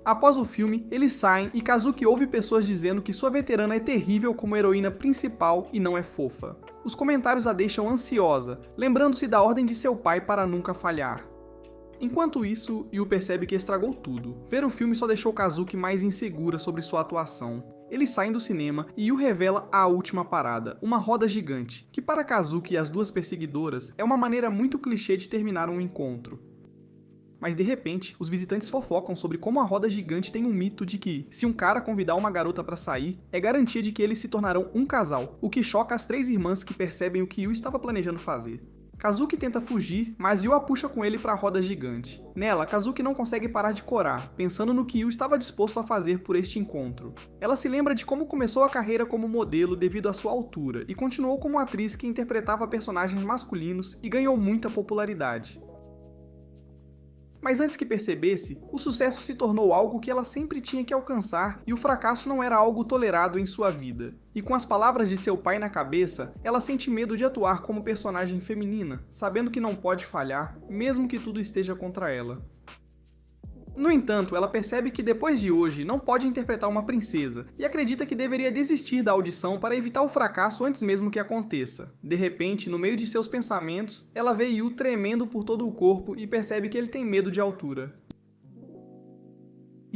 Após o filme, eles saem e Kazuki ouve pessoas dizendo que sua veterana é terrível como heroína principal e não é fofa. Os comentários a deixam ansiosa, lembrando-se da ordem de seu pai para nunca falhar. Enquanto isso, Yu percebe que estragou tudo. Ver o filme só deixou Kazuki mais insegura sobre sua atuação. Eles saem do cinema e Yu revela a última parada, uma roda gigante, que para Kazuki e as duas perseguidoras é uma maneira muito clichê de terminar um encontro. Mas de repente, os visitantes fofocam sobre como a roda gigante tem um mito de que, se um cara convidar uma garota para sair, é garantia de que eles se tornarão um casal, o que choca as três irmãs que percebem o que Yu estava planejando fazer. Kazuki tenta fugir, mas Yu a puxa com ele para a roda gigante. Nela, Kazuki não consegue parar de corar, pensando no que Yu estava disposto a fazer por este encontro. Ela se lembra de como começou a carreira como modelo devido à sua altura, e continuou como atriz que interpretava personagens masculinos e ganhou muita popularidade. Mas antes que percebesse, o sucesso se tornou algo que ela sempre tinha que alcançar e o fracasso não era algo tolerado em sua vida. E com as palavras de seu pai na cabeça, ela sente medo de atuar como personagem feminina, sabendo que não pode falhar, mesmo que tudo esteja contra ela. No entanto, ela percebe que depois de hoje não pode interpretar uma princesa e acredita que deveria desistir da audição para evitar o fracasso antes mesmo que aconteça. De repente, no meio de seus pensamentos, ela vê Yu tremendo por todo o corpo e percebe que ele tem medo de altura.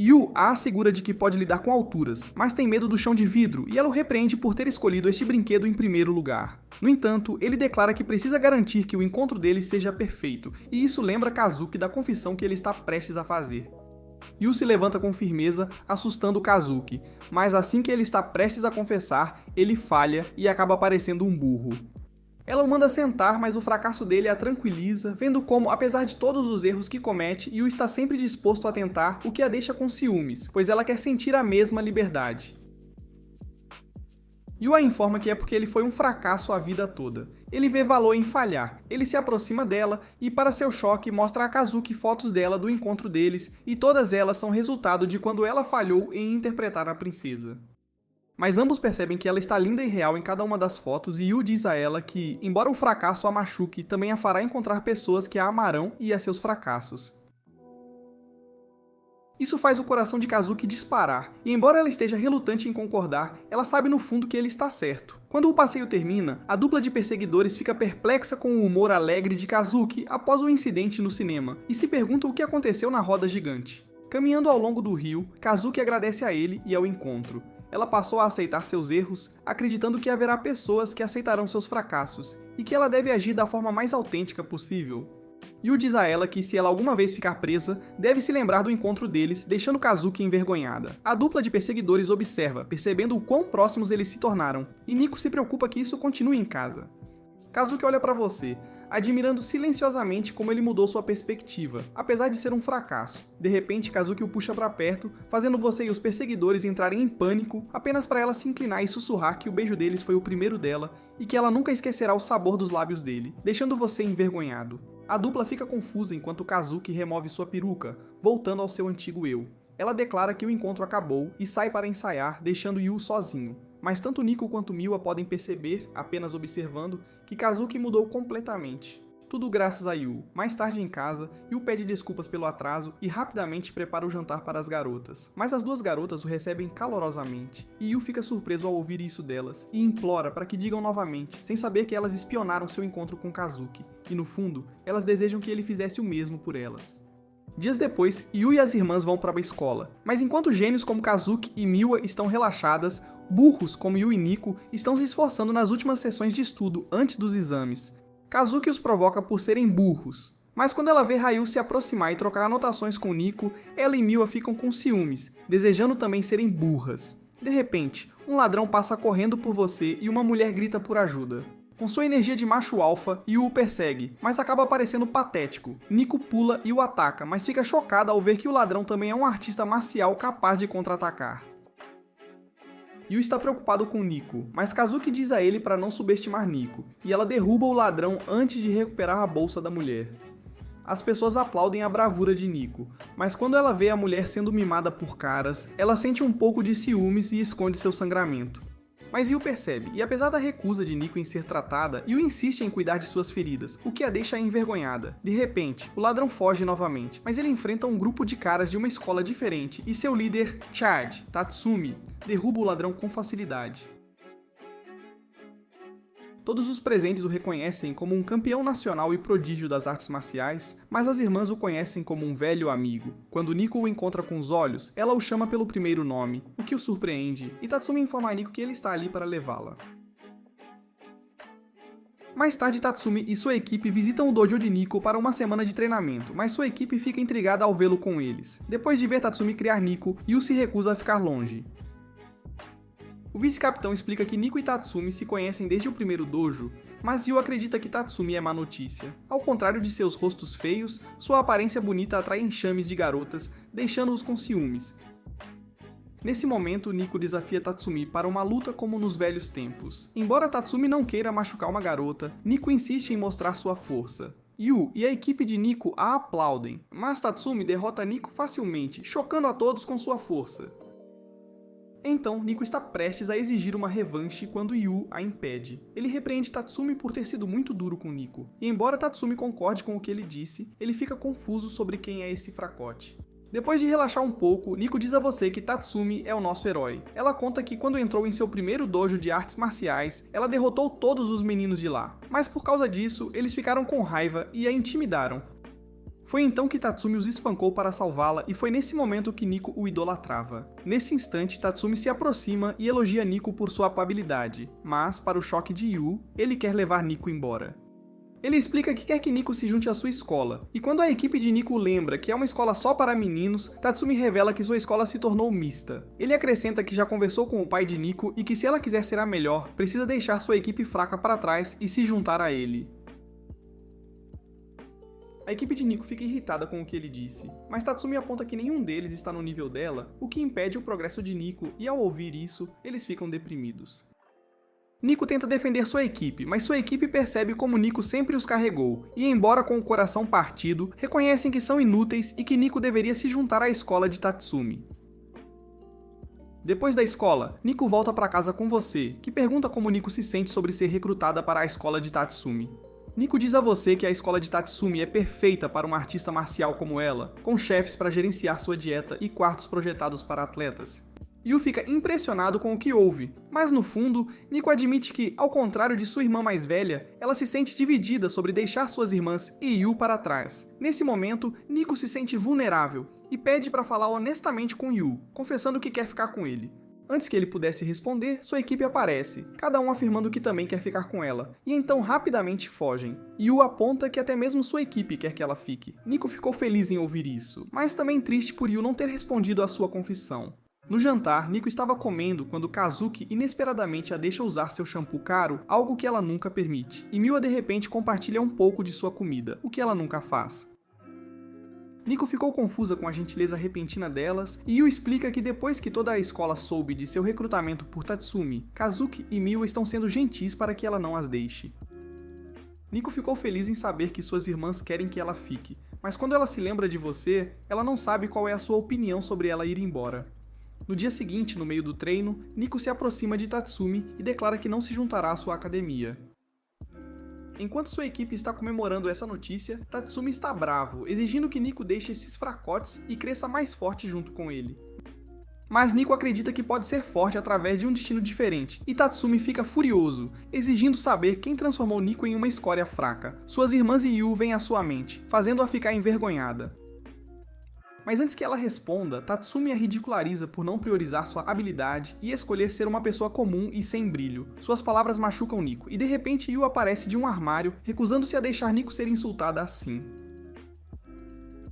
Yu a assegura de que pode lidar com alturas, mas tem medo do chão de vidro e ela o repreende por ter escolhido este brinquedo em primeiro lugar. No entanto, ele declara que precisa garantir que o encontro deles seja perfeito, e isso lembra Kazuki da confissão que ele está prestes a fazer. Yu se levanta com firmeza, assustando Kazuki, mas assim que ele está prestes a confessar, ele falha e acaba parecendo um burro. Ela o manda sentar, mas o fracasso dele a tranquiliza, vendo como, apesar de todos os erros que comete, Yu está sempre disposto a tentar, o que a deixa com ciúmes, pois ela quer sentir a mesma liberdade. Yu a informa que é porque ele foi um fracasso a vida toda. Ele vê valor em falhar, ele se aproxima dela e, para seu choque, mostra a Kazuki fotos dela do encontro deles, e todas elas são resultado de quando ela falhou em interpretar a princesa. Mas ambos percebem que ela está linda e real em cada uma das fotos, e Yu diz a ela que, embora o fracasso a machuque, também a fará encontrar pessoas que a amarão e a seus fracassos. Isso faz o coração de Kazuki disparar, e embora ela esteja relutante em concordar, ela sabe no fundo que ele está certo. Quando o passeio termina, a dupla de perseguidores fica perplexa com o humor alegre de Kazuki após o incidente no cinema, e se pergunta o que aconteceu na roda gigante. Caminhando ao longo do rio, Kazuki agradece a ele e ao encontro. Ela passou a aceitar seus erros, acreditando que haverá pessoas que aceitarão seus fracassos, e que ela deve agir da forma mais autêntica possível. Yu diz a ela que se ela alguma vez ficar presa, deve se lembrar do encontro deles, deixando Kazuki envergonhada. A dupla de perseguidores observa, percebendo o quão próximos eles se tornaram, e Nico se preocupa que isso continue em casa. Kazuki olha pra você, admirando silenciosamente como ele mudou sua perspectiva, apesar de ser um fracasso. De repente, Kazuki o puxa pra perto, fazendo você e os perseguidores entrarem em pânico, apenas para ela se inclinar e sussurrar que o beijo deles foi o primeiro dela, e que ela nunca esquecerá o sabor dos lábios dele, deixando você envergonhado. A dupla fica confusa enquanto Kazuki remove sua peruca, voltando ao seu antigo eu. Ela declara que o encontro acabou e sai para ensaiar, deixando Yu sozinho. Mas tanto Nico quanto Miwa podem perceber, apenas observando, que Kazuki mudou completamente. Tudo graças a Yu. Mais tarde em casa, Yu pede desculpas pelo atraso e rapidamente prepara o jantar para as garotas. Mas as duas garotas o recebem calorosamente, e Yu fica surpreso ao ouvir isso delas, e implora para que digam novamente, sem saber que elas espionaram seu encontro com Kazuki, e no fundo, elas desejam que ele fizesse o mesmo por elas. Dias depois, Yu e as irmãs vão para a escola, mas enquanto gênios como Kazuki e Miwa estão relaxadas, burros como Yu e Nico estão se esforçando nas últimas sessões de estudo antes dos exames. Kazuki os provoca por serem burros, mas quando ela vê Ryu se aproximar e trocar anotações com Nico, ela e Miwa ficam com ciúmes, desejando também serem burras. De repente, um ladrão passa correndo por você e uma mulher grita por ajuda. Com sua energia de macho alfa, Yu o persegue, mas acaba parecendo patético. Nico pula e o ataca, mas fica chocada ao ver que o ladrão também é um artista marcial capaz de contra-atacar. Yu está preocupado com Nico, mas Kazuki diz a ele para não subestimar Nico, e ela derruba o ladrão antes de recuperar a bolsa da mulher. As pessoas aplaudem a bravura de Nico, mas quando ela vê a mulher sendo mimada por caras, ela sente um pouco de ciúmes e esconde seu sangramento. Mas Yu percebe, e apesar da recusa de Nico em ser tratada, Yu insiste em cuidar de suas feridas, o que a deixa envergonhada. De repente, o ladrão foge novamente, mas ele enfrenta um grupo de caras de uma escola diferente, e seu líder, Chad, Tatsumi, derruba o ladrão com facilidade. Todos os presentes o reconhecem como um campeão nacional e prodígio das artes marciais, mas as irmãs o conhecem como um velho amigo. Quando Nico o encontra com os olhos, ela o chama pelo primeiro nome, o que o surpreende, e Tatsumi informa a Nico que ele está ali para levá-la. Mais tarde, Tatsumi e sua equipe visitam o dojo de Nico para uma semana de treinamento, mas sua equipe fica intrigada ao vê-lo com eles. Depois de ver Tatsumi criar Nico, Yu se recusa a ficar longe. O vice-capitão explica que Nico e Tatsumi se conhecem desde o primeiro dojo, mas Yu acredita que Tatsumi é má notícia. Ao contrário de seus rostos feios, sua aparência bonita atrai enxames de garotas, deixando-os com ciúmes. Nesse momento, Nico desafia Tatsumi para uma luta como nos velhos tempos. Embora Tatsumi não queira machucar uma garota, Nico insiste em mostrar sua força. Yu e a equipe de Nico a aplaudem, mas Tatsumi derrota Nico facilmente, chocando a todos com sua força. Então, Nico está prestes a exigir uma revanche quando Yu a impede. Ele repreende Tatsumi por ter sido muito duro com Nico, e embora Tatsumi concorde com o que ele disse, ele fica confuso sobre quem é esse fracote. Depois de relaxar um pouco, Nico diz a você que Tatsumi é o nosso herói. Ela conta que quando entrou em seu primeiro dojo de artes marciais, ela derrotou todos os meninos de lá, mas por causa disso, eles ficaram com raiva e a intimidaram. Foi então que Tatsumi os espancou para salvá-la e foi nesse momento que Nico o idolatrava. Nesse instante, Tatsumi se aproxima e elogia Nico por sua afabilidade, mas, para o choque de Yu, ele quer levar Nico embora. Ele explica que quer que Nico se junte à sua escola, e quando a equipe de Nico lembra que é uma escola só para meninos, Tatsumi revela que sua escola se tornou mista. Ele acrescenta que já conversou com o pai de Nico e que se ela quiser ser a melhor, precisa deixar sua equipe fraca para trás e se juntar a ele. A equipe de Nico fica irritada com o que ele disse, mas Tatsumi aponta que nenhum deles está no nível dela, o que impede o progresso de Nico, e ao ouvir isso, eles ficam deprimidos. Nico tenta defender sua equipe, mas sua equipe percebe como Nico sempre os carregou, e embora com o coração partido, reconhecem que são inúteis e que Nico deveria se juntar à escola de Tatsumi. Depois da escola, Nico volta para casa com você, que pergunta como Nico se sente sobre ser recrutada para a escola de Tatsumi. Nico diz a você que a escola de Tatsumi é perfeita para uma artista marcial como ela, com chefes para gerenciar sua dieta e quartos projetados para atletas. Yu fica impressionado com o que ouve, mas no fundo, Nico admite que, ao contrário de sua irmã mais velha, ela se sente dividida sobre deixar suas irmãs e Yu para trás. Nesse momento, Nico se sente vulnerável e pede para falar honestamente com Yu, confessando que quer ficar com ele. Antes que ele pudesse responder, sua equipe aparece, cada um afirmando que também quer ficar com ela, e então rapidamente fogem. Yu aponta que até mesmo sua equipe quer que ela fique. Nico ficou feliz em ouvir isso, mas também triste por Yu não ter respondido à sua confissão. No jantar, Nico estava comendo quando Kazuki inesperadamente a deixa usar seu shampoo caro, algo que ela nunca permite, e Miwa de repente compartilha um pouco de sua comida, o que ela nunca faz. Nico ficou confusa com a gentileza repentina delas, e Yu explica que depois que toda a escola soube de seu recrutamento por Tatsumi, Kazuki e Miwa estão sendo gentis para que ela não as deixe. Nico ficou feliz em saber que suas irmãs querem que ela fique, mas quando ela se lembra de você, ela não sabe qual é a sua opinião sobre ela ir embora. No dia seguinte, no meio do treino, Nico se aproxima de Tatsumi e declara que não se juntará à sua academia. Enquanto sua equipe está comemorando essa notícia, Tatsumi está bravo, exigindo que Nico deixe esses fracotes e cresça mais forte junto com ele. Mas Nico acredita que pode ser forte através de um destino diferente, e Tatsumi fica furioso, exigindo saber quem transformou Nico em uma escória fraca. Suas irmãs e Yu vêm à sua mente, fazendo-a ficar envergonhada. Mas antes que ela responda, Tatsumi a ridiculariza por não priorizar sua habilidade e escolher ser uma pessoa comum e sem brilho. Suas palavras machucam Nico, e de repente Yu aparece de um armário, recusando-se a deixar Nico ser insultada assim.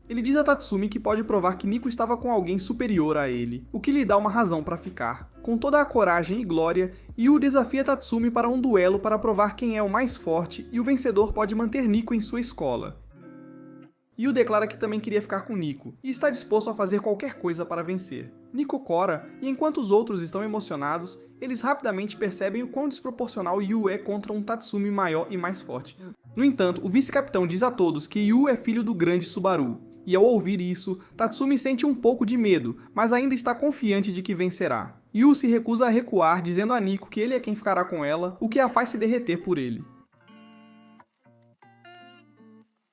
Ele diz a Tatsumi que pode provar que Nico estava com alguém superior a ele, o que lhe dá uma razão para ficar. Com toda a coragem e glória, Yu desafia Tatsumi para um duelo para provar quem é o mais forte, e o vencedor pode manter Nico em sua escola. Yu declara que também queria ficar com Nico, e está disposto a fazer qualquer coisa para vencer. Nico cora, e enquanto os outros estão emocionados, eles rapidamente percebem o quão desproporcional Yu é contra um Tatsumi maior e mais forte. No entanto, o vice-capitão diz a todos que Yu é filho do grande Subaru, e ao ouvir isso, Tatsumi sente um pouco de medo, mas ainda está confiante de que vencerá. Yu se recusa a recuar, dizendo a Nico que ele é quem ficará com ela, o que a faz se derreter por ele.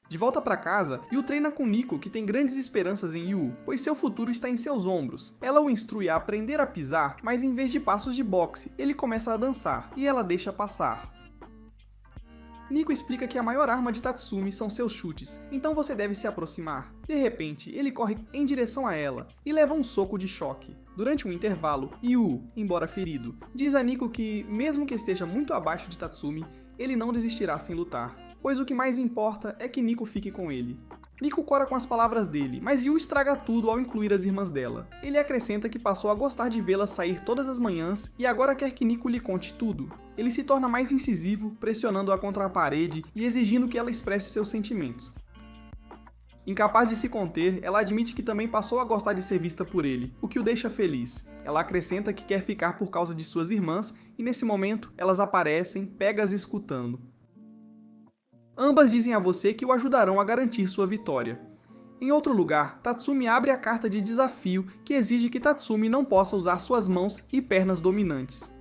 De volta para casa, Yu treina com Nico, que tem grandes esperanças em Yu, pois seu futuro está em seus ombros. Ela o instrui a aprender a pisar, mas em vez de passos de boxe, ele começa a dançar, e ela deixa passar. Nico explica que a maior arma de Tatsumi são seus chutes, então você deve se aproximar. De repente, ele corre em direção a ela, e leva um soco de choque. Durante um intervalo, Yu, embora ferido, diz a Nico que, mesmo que esteja muito abaixo de Tatsumi, ele não desistirá sem lutar, pois o que mais importa é que Nico fique com ele. Nico cora com as palavras dele, mas Yu estraga tudo ao incluir as irmãs dela. Ele acrescenta que passou a gostar de vê-las sair todas as manhãs e agora quer que Nico lhe conte tudo. Ele se torna mais incisivo, pressionando-a contra a parede e exigindo que ela expresse seus sentimentos. Incapaz de se conter, ela admite que também passou a gostar de ser vista por ele, o que o deixa feliz. Ela acrescenta que quer ficar por causa de suas irmãs e nesse momento elas aparecem, pegas escutando. Ambas dizem a você que o ajudarão a garantir sua vitória. Em outro lugar, Tatsumi abre a carta de desafio que exige que Tatsumi não possa usar suas mãos e pernas dominantes.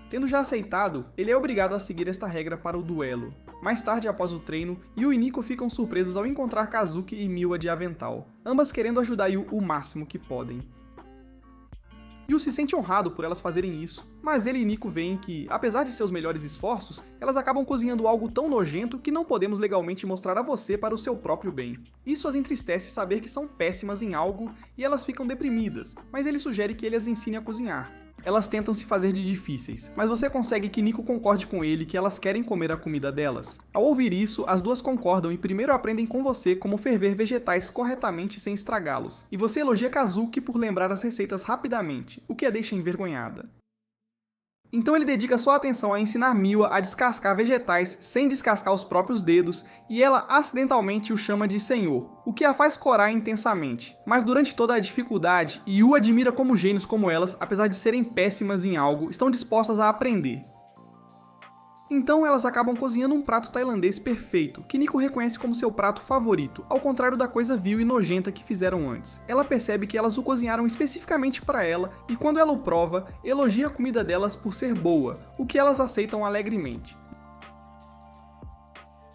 Tendo já aceitado, ele é obrigado a seguir esta regra para o duelo. Mais tarde, após o treino, Yu e Nico ficam surpresos ao encontrar Kazuki e Miwa de avental, ambas querendo ajudar Yu o máximo que podem. Yu se sente honrado por elas fazerem isso, mas ele e Nico veem que, apesar de seus melhores esforços, elas acabam cozinhando algo tão nojento que não podemos legalmente mostrar a você para o seu próprio bem. Isso as entristece saber que são péssimas em algo e elas ficam deprimidas, mas ele sugere que ele as ensine a cozinhar. Elas tentam se fazer de difíceis, mas você consegue que Nico concorde com ele que elas querem comer a comida delas. Ao ouvir isso, as duas concordam e primeiro aprendem com você como ferver vegetais corretamente sem estragá-los. E você elogia Kazuki por lembrar as receitas rapidamente, o que a deixa envergonhada. Então ele dedica sua atenção a ensinar Miwa a descascar vegetais sem descascar os próprios dedos, e ela acidentalmente o chama de Senhor, o que a faz corar intensamente. Mas durante toda a dificuldade, Yu admira como gênios como elas, apesar de serem péssimas em algo, estão dispostas a aprender. Então elas acabam cozinhando um prato tailandês perfeito, que Nico reconhece como seu prato favorito, ao contrário da coisa vil e nojenta que fizeram antes. Ela percebe que elas o cozinharam especificamente para ela, e quando ela o prova, elogia a comida delas por ser boa, o que elas aceitam alegremente.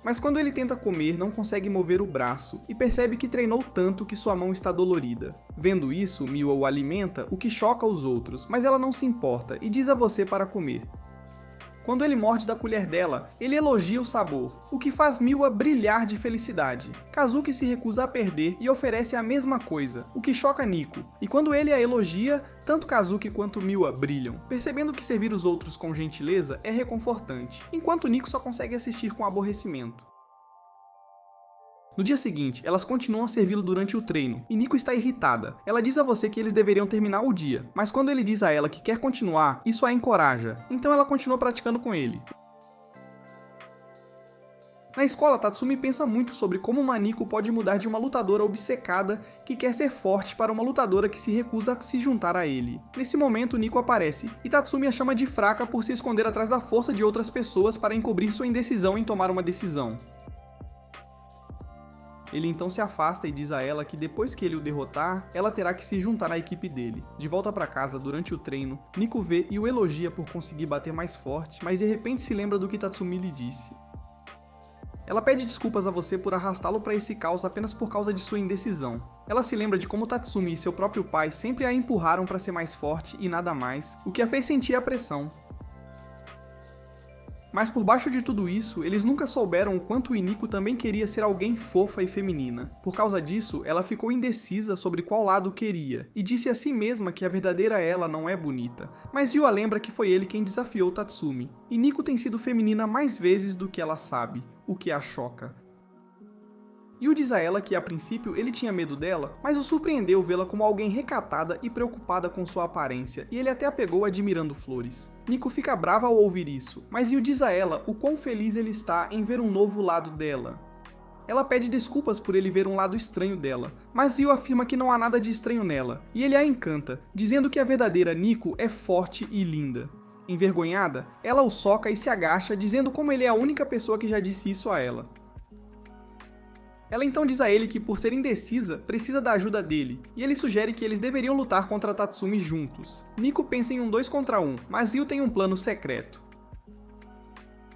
Mas quando ele tenta comer, não consegue mover o braço, e percebe que treinou tanto que sua mão está dolorida. Vendo isso, Miwa o alimenta, o que choca os outros, mas ela não se importa, e diz a você para comer. Quando ele morde da colher dela, ele elogia o sabor, o que faz Miwa brilhar de felicidade. Kazuki se recusa a perder e oferece a mesma coisa, o que choca Nico, e quando ele a elogia, tanto Kazuki quanto Miwa brilham, percebendo que servir os outros com gentileza é reconfortante, enquanto Nico só consegue assistir com aborrecimento. No dia seguinte, elas continuam a servi-lo durante o treino, e Nico está irritada. Ela diz a você que eles deveriam terminar o dia, mas quando ele diz a ela que quer continuar, isso a encoraja, então ela continua praticando com ele. Na escola, Tatsumi pensa muito sobre como uma Nico pode mudar de uma lutadora obcecada que quer ser forte para uma lutadora que se recusa a se juntar a ele. Nesse momento, Nico aparece, e Tatsumi a chama de fraca por se esconder atrás da força de outras pessoas para encobrir sua indecisão em tomar uma decisão. Ele então se afasta e diz a ela que depois que ele o derrotar, ela terá que se juntar à equipe dele. De volta para casa, durante o treino, Nico vê e o elogia por conseguir bater mais forte, mas de repente se lembra do que Tatsumi lhe disse. Ela pede desculpas a você por arrastá-lo para esse caos apenas por causa de sua indecisão. Ela se lembra de como Tatsumi e seu próprio pai sempre a empurraram para ser mais forte e nada mais, o que a fez sentir a pressão. Mas por baixo de tudo isso, eles nunca souberam o quanto Nico também queria ser alguém fofa e feminina. Por causa disso, ela ficou indecisa sobre qual lado queria, e disse a si mesma que a verdadeira ela não é bonita. Mas Yu a lembra que foi ele quem desafiou Tatsumi, e Nico tem sido feminina mais vezes do que ela sabe, o que a choca. Yu diz a ela que, a princípio, ele tinha medo dela, mas o surpreendeu vê-la como alguém recatada e preocupada com sua aparência, e ele até a pegou admirando flores. Nico fica brava ao ouvir isso, mas Yu diz a ela o quão feliz ele está em ver um novo lado dela. Ela pede desculpas por ele ver um lado estranho dela, mas Yu afirma que não há nada de estranho nela, e ele a encanta, dizendo que a verdadeira Nico é forte e linda. Envergonhada, ela o soca e se agacha, dizendo como ele é a única pessoa que já disse isso a ela. Ela então diz a ele que, por ser indecisa, precisa da ajuda dele, e ele sugere que eles deveriam lutar contra Tatsumi juntos. Nico pensa em um 2 contra 1, mas Yu tem um plano secreto.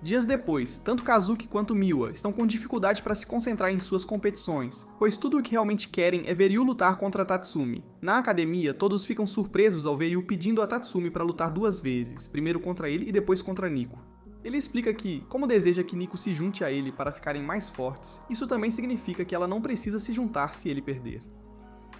Dias depois, tanto Kazuki quanto Miwa estão com dificuldade para se concentrar em suas competições, pois tudo o que realmente querem é ver Yu lutar contra Tatsumi. Na academia, todos ficam surpresos ao ver Yu pedindo a Tatsumi para lutar 2 vezes, primeiro contra ele e depois contra Nico. Ele explica que, como deseja que Nico se junte a ele para ficarem mais fortes, isso também significa que ela não precisa se juntar se ele perder.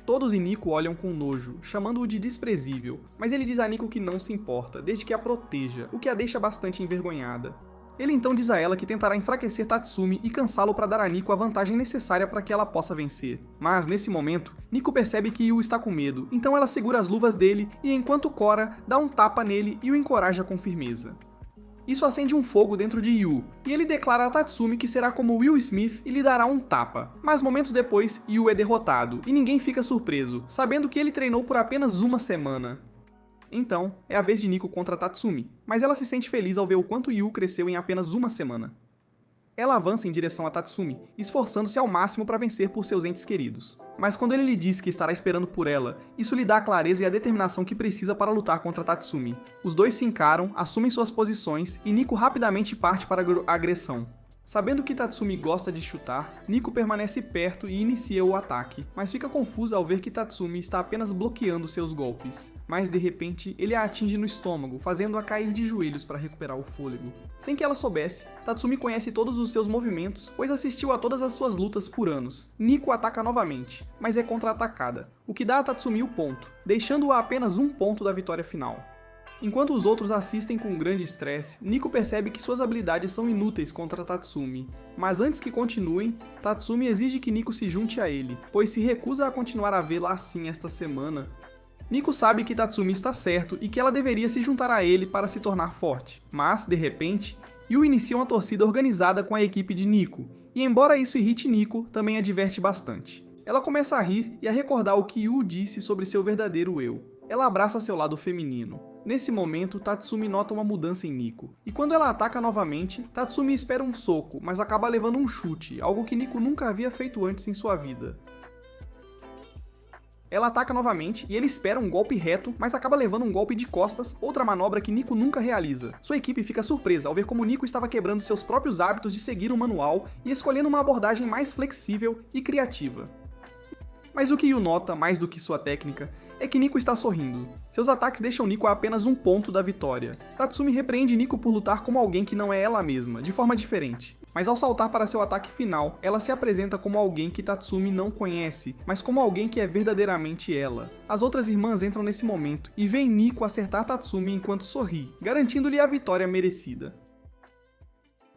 Todos em Nico olham com nojo, chamando-o de desprezível, mas ele diz a Nico que não se importa, desde que a proteja, o que a deixa bastante envergonhada. Ele então diz a ela que tentará enfraquecer Tatsumi e cansá-lo para dar a Nico a vantagem necessária para que ela possa vencer. Mas, nesse momento, Nico percebe que Yu está com medo, então ela segura as luvas dele e, enquanto cora, dá um tapa nele e o encoraja com firmeza. Isso acende um fogo dentro de Yu, e ele declara a Tatsumi que será como Will Smith e lhe dará um tapa. Mas momentos depois, Yu é derrotado, e ninguém fica surpreso, sabendo que ele treinou por apenas 1 semana. Então, é a vez de Nico contra Tatsumi, mas ela se sente feliz ao ver o quanto Yu cresceu em apenas 1 semana. Ela avança em direção a Tatsumi, esforçando-se ao máximo para vencer por seus entes queridos. Mas quando ele lhe diz que estará esperando por ela, isso lhe dá a clareza e a determinação que precisa para lutar contra Tatsumi. Os dois se encaram, assumem suas posições e Nico rapidamente parte para a agressão. Sabendo que Tatsumi gosta de chutar, Nico permanece perto e inicia o ataque, mas fica confusa ao ver que Tatsumi está apenas bloqueando seus golpes. Mas de repente, ele a atinge no estômago, fazendo-a cair de joelhos para recuperar o fôlego. Sem que ela soubesse, Tatsumi conhece todos os seus movimentos, pois assistiu a todas as suas lutas por anos. Nico ataca novamente, mas é contra-atacada, o que dá a Tatsumi o ponto, deixando-a a apenas um ponto da vitória final. Enquanto os outros assistem com grande estresse, Nico percebe que suas habilidades são inúteis contra Tatsumi. Mas antes que continuem, Tatsumi exige que Nico se junte a ele, pois se recusa a continuar a vê-la assim esta semana. Nico sabe que Tatsumi está certo e que ela deveria se juntar a ele para se tornar forte, mas, de repente, Yu inicia uma torcida organizada com a equipe de Nico, e embora isso irrite Nico, também a diverte bastante. Ela começa a rir e a recordar o que Yu disse sobre seu verdadeiro eu. Ela abraça seu lado feminino. Nesse momento, Tatsumi nota uma mudança em Nico, e quando ela ataca novamente, Tatsumi espera um soco, mas acaba levando um chute, algo que Nico nunca havia feito antes em sua vida. Ela ataca novamente e ele espera um golpe reto, mas acaba levando um golpe de costas, outra manobra que Nico nunca realiza. Sua equipe fica surpresa ao ver como Nico estava quebrando seus próprios hábitos de seguir o manual e escolhendo uma abordagem mais flexível e criativa. Mas o que Yu nota, mais do que sua técnica, é que Nico está sorrindo. Seus ataques deixam Nico a apenas um ponto da vitória. Tatsumi repreende Nico por lutar como alguém que não é ela mesma, de forma diferente. Mas ao saltar para seu ataque final, ela se apresenta como alguém que Tatsumi não conhece, mas como alguém que é verdadeiramente ela. As outras irmãs entram nesse momento e veem Nico acertar Tatsumi enquanto sorri, garantindo-lhe a vitória merecida.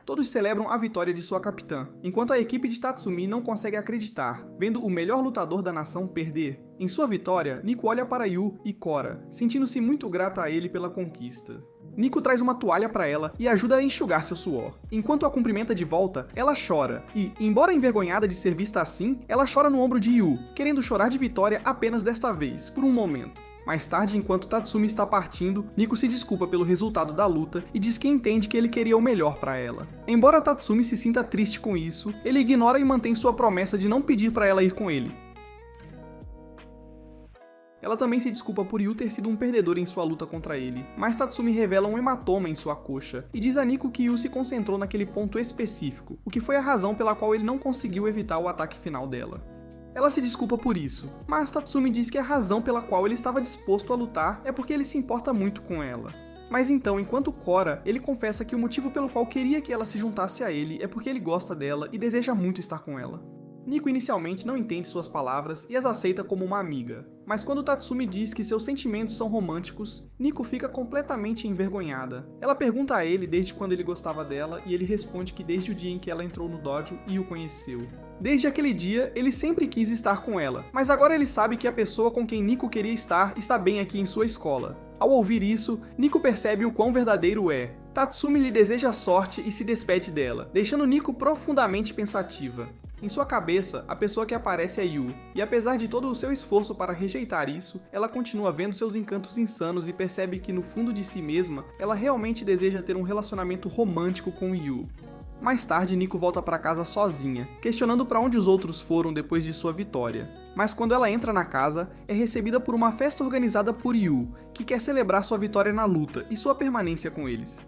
Todos celebram a vitória de sua capitã, enquanto a equipe de Tatsumi não consegue acreditar, vendo o melhor lutador da nação perder. Em sua vitória, Nico olha para Yu e Cora, sentindo-se muito grata a ele pela conquista. Nico traz uma toalha para ela e ajuda a enxugar seu suor. Enquanto a cumprimenta de volta, ela chora, e, embora envergonhada de ser vista assim, ela chora no ombro de Yu, querendo chorar de vitória apenas desta vez, por um momento. Mais tarde, enquanto Tatsumi está partindo, Nico se desculpa pelo resultado da luta e diz que entende que ele queria o melhor para ela. Embora Tatsumi se sinta triste com isso, ele ignora e mantém sua promessa de não pedir para ela ir com ele. Ela também se desculpa por Yu ter sido um perdedor em sua luta contra ele, mas Tatsumi revela um hematoma em sua coxa e diz a Nico que Yu se concentrou naquele ponto específico, o que foi a razão pela qual ele não conseguiu evitar o ataque final dela. Ela se desculpa por isso, mas Tatsumi diz que a razão pela qual ele estava disposto a lutar é porque ele se importa muito com ela. Mas então, enquanto Cora, ele confessa que o motivo pelo qual queria que ela se juntasse a ele é porque ele gosta dela e deseja muito estar com ela. Nico inicialmente não entende suas palavras e as aceita como uma amiga, mas quando Tatsumi diz que seus sentimentos são românticos, Nico fica completamente envergonhada. Ela pergunta a ele desde quando ele gostava dela e ele responde que desde o dia em que ela entrou no dojo e o conheceu. Desde aquele dia, ele sempre quis estar com ela, mas agora ele sabe que a pessoa com quem Nico queria estar está bem aqui em sua escola. Ao ouvir isso, Nico percebe o quão verdadeiro é. Tatsumi lhe deseja sorte e se despede dela, deixando Nico profundamente pensativa. Em sua cabeça, a pessoa que aparece é Yu, e apesar de todo o seu esforço para rejeitar isso, ela continua vendo seus encantos insanos e percebe que no fundo de si mesma, ela realmente deseja ter um relacionamento romântico com Yu. Mais tarde, Nico volta para casa sozinha, questionando para onde os outros foram depois de sua vitória. Mas quando ela entra na casa, é recebida por uma festa organizada por Yu, que quer celebrar sua vitória na luta e sua permanência com eles.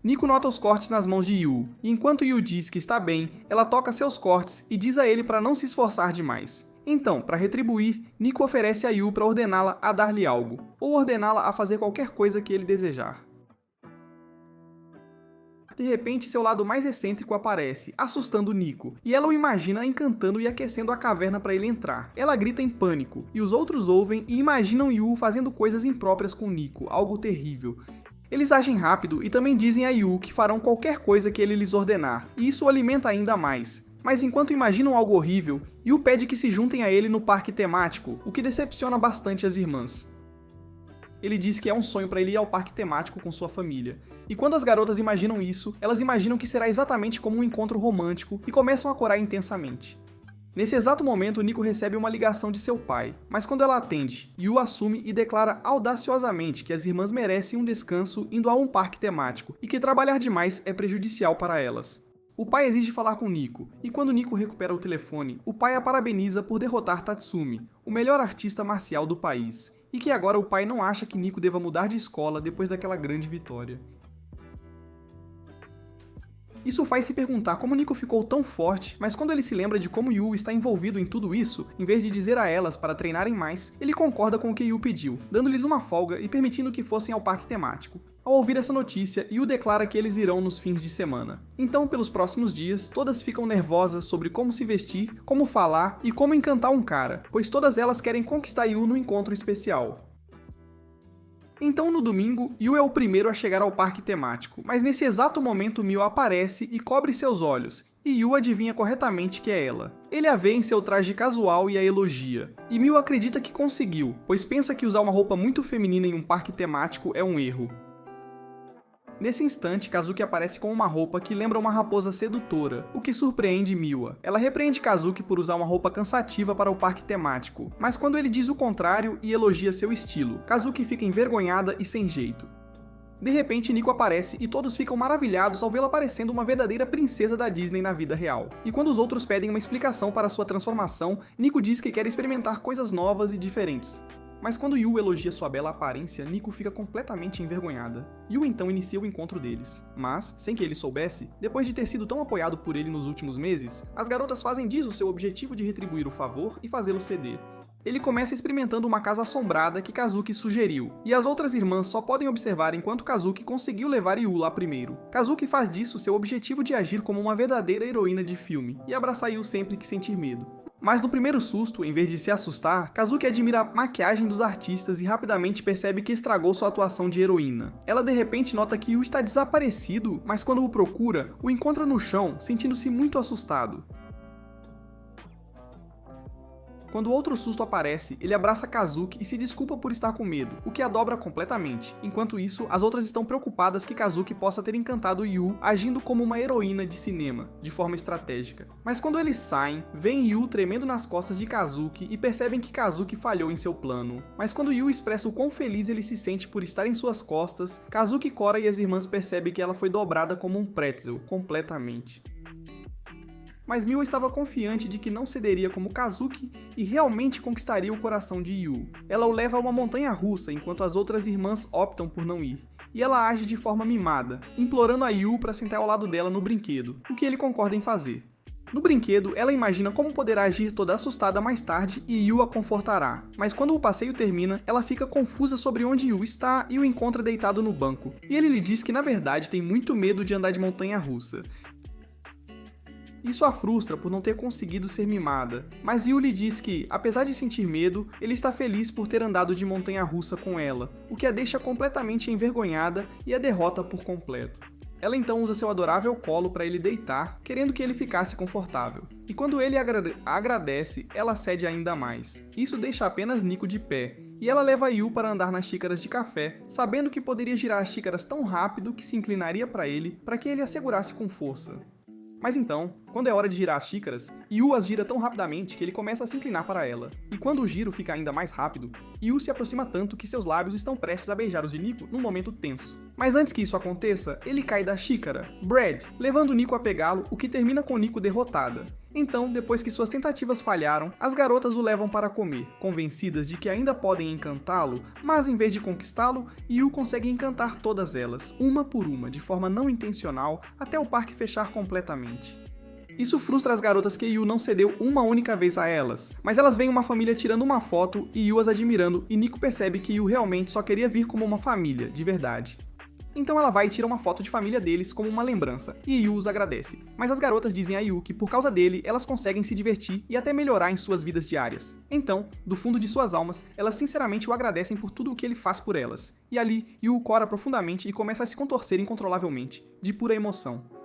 Nico nota os cortes nas mãos de Yu, e enquanto Yu diz que está bem, ela toca seus cortes e diz a ele para não se esforçar demais. Então, para retribuir, Nico oferece a Yu para ordená-la a dar-lhe algo, ou ordená-la a fazer qualquer coisa que ele desejar. De repente, seu lado mais excêntrico aparece, assustando Nico, e ela o imagina encantando e aquecendo a caverna para ele entrar. Ela grita em pânico, e os outros ouvem e imaginam Yu fazendo coisas impróprias com Nico, algo terrível. Eles agem rápido e também dizem a Yu que farão qualquer coisa que ele lhes ordenar, e isso o alimenta ainda mais. Mas enquanto imaginam algo horrível, Yu pede que se juntem a ele no parque temático, o que decepciona bastante as irmãs. Ele diz que é um sonho para ele ir ao parque temático com sua família. E quando as garotas imaginam isso, elas imaginam que será exatamente como um encontro romântico e começam a corar intensamente. Nesse exato momento, Nico recebe uma ligação de seu pai, mas quando ela atende, Yu assume e declara audaciosamente que as irmãs merecem um descanso indo a um parque temático e que trabalhar demais é prejudicial para elas. o pai exige falar com Nico, e quando Nico recupera o telefone, o pai a parabeniza por derrotar Tatsumi, o melhor artista marcial do país, e que agora o pai não acha que Nico deva mudar de escola depois daquela grande vitória. Isso faz se perguntar como Nico ficou tão forte, mas quando ele se lembra de como Yu está envolvido em tudo isso, em vez de dizer a elas para treinarem mais, ele concorda com o que Yu pediu, dando-lhes uma folga e permitindo que fossem ao parque temático. Ao ouvir essa notícia, Yu declara que eles irão nos fins de semana. Então, pelos próximos dias, todas ficam nervosas sobre como se vestir, como falar e como encantar um cara, pois todas elas querem conquistar Yu no encontro especial. Então, no domingo, Yu é o primeiro a chegar ao parque temático, mas nesse exato momento Mio aparece e cobre seus olhos, e Yu adivinha corretamente que é ela. Ele a vê em seu traje casual e a elogia, e Mio acredita que conseguiu, pois pensa que usar uma roupa muito feminina em um parque temático é um erro. Nesse instante, Kazuki aparece com uma roupa que lembra uma raposa sedutora, o que surpreende Miwa. Ela repreende Kazuki por usar uma roupa cansativa para o parque temático, mas quando ele diz o contrário e elogia seu estilo, Kazuki fica envergonhada e sem jeito. De repente, Nico aparece e todos ficam maravilhados ao vê-la parecendo uma verdadeira princesa da Disney na vida real. E quando os outros pedem uma explicação para sua transformação, Nico diz que quer experimentar coisas novas e diferentes. Mas quando Yu elogia sua bela aparência, Nico fica completamente envergonhada. Yu então inicia o encontro deles, mas, sem que ele soubesse, depois de ter sido tão apoiado por ele nos últimos meses, as garotas fazem disso seu objetivo de retribuir o favor e fazê-lo ceder. Ele começa experimentando uma casa assombrada que Kazuki sugeriu, e as outras irmãs só podem observar enquanto Kazuki conseguiu levar Yu lá primeiro. Kazuki faz disso seu objetivo de agir como uma verdadeira heroína de filme, e abraçar Yu sempre que sentir medo. Mas no primeiro susto, em vez de se assustar, Kazuki admira a maquiagem dos artistas e rapidamente percebe que estragou sua atuação de heroína. Ela de repente nota que Yu está desaparecido, mas quando o procura, o encontra no chão, sentindo-se muito assustado. Quando outro susto aparece, ele abraça Kazuki e se desculpa por estar com medo, o que a dobra completamente. Enquanto isso, as outras estão preocupadas que Kazuki possa ter encantado Yu agindo como uma heroína de cinema, de forma estratégica. Mas quando eles saem, veem Yu tremendo nas costas de Kazuki e percebem que Kazuki falhou em seu plano. Mas quando Yu expressa o quão feliz ele se sente por estar em suas costas, Kazuki, Cora e as irmãs percebem que ela foi dobrada como um pretzel, completamente. Mas Miwa estava confiante de que não cederia como Kazuki e realmente conquistaria o coração de Yu. Ela o leva a uma montanha-russa enquanto as outras irmãs optam por não ir. E ela age de forma mimada, implorando a Yu para sentar ao lado dela no brinquedo, o que ele concorda em fazer. No brinquedo, ela imagina como poderá agir toda assustada mais tarde e Yu a confortará. Mas quando o passeio termina, ela fica confusa sobre onde Yu está e o encontra deitado no banco. E ele lhe diz que na verdade tem muito medo de andar de montanha-russa. Isso a frustra por não ter conseguido ser mimada, mas Yu lhe diz que, apesar de sentir medo, ele está feliz por ter andado de montanha-russa com ela, o que a deixa completamente envergonhada e a derrota por completo. Ela então usa seu adorável colo para ele deitar, querendo que ele ficasse confortável. E quando ele agradece, ela cede ainda mais. Isso deixa apenas Nico de pé, e ela leva Yu para andar nas xícaras de café, sabendo que poderia girar as xícaras tão rápido que se inclinaria para que ele a segurasse com força. Mas então, quando é hora de girar as xícaras, Yu as gira tão rapidamente que ele começa a se inclinar para ela. E quando o giro fica ainda mais rápido, Yu se aproxima tanto que seus lábios estão prestes a beijar os de Nico num momento tenso. Mas antes que isso aconteça, ele cai da xícara, Brad, levando Nico a pegá-lo, o que termina com Nico derrotada. Então, depois que suas tentativas falharam, as garotas o levam para comer, convencidas de que ainda podem encantá-lo, mas em vez de conquistá-lo, Yu consegue encantar todas elas, uma por uma, de forma não intencional, até o parque fechar completamente. Isso frustra as garotas que Yu não cedeu uma única vez a elas, mas elas veem uma família tirando uma foto e Yu as admirando, e Nico percebe que Yu realmente só queria vir como uma família, de verdade. Então ela vai e tira uma foto de família deles como uma lembrança, e Yu os agradece. Mas as garotas dizem a Yu que por causa dele, elas conseguem se divertir e até melhorar em suas vidas diárias. Então, do fundo de suas almas, elas sinceramente o agradecem por tudo o que ele faz por elas. E ali, Yu o cora profundamente e começa a se contorcer incontrolavelmente, de pura emoção.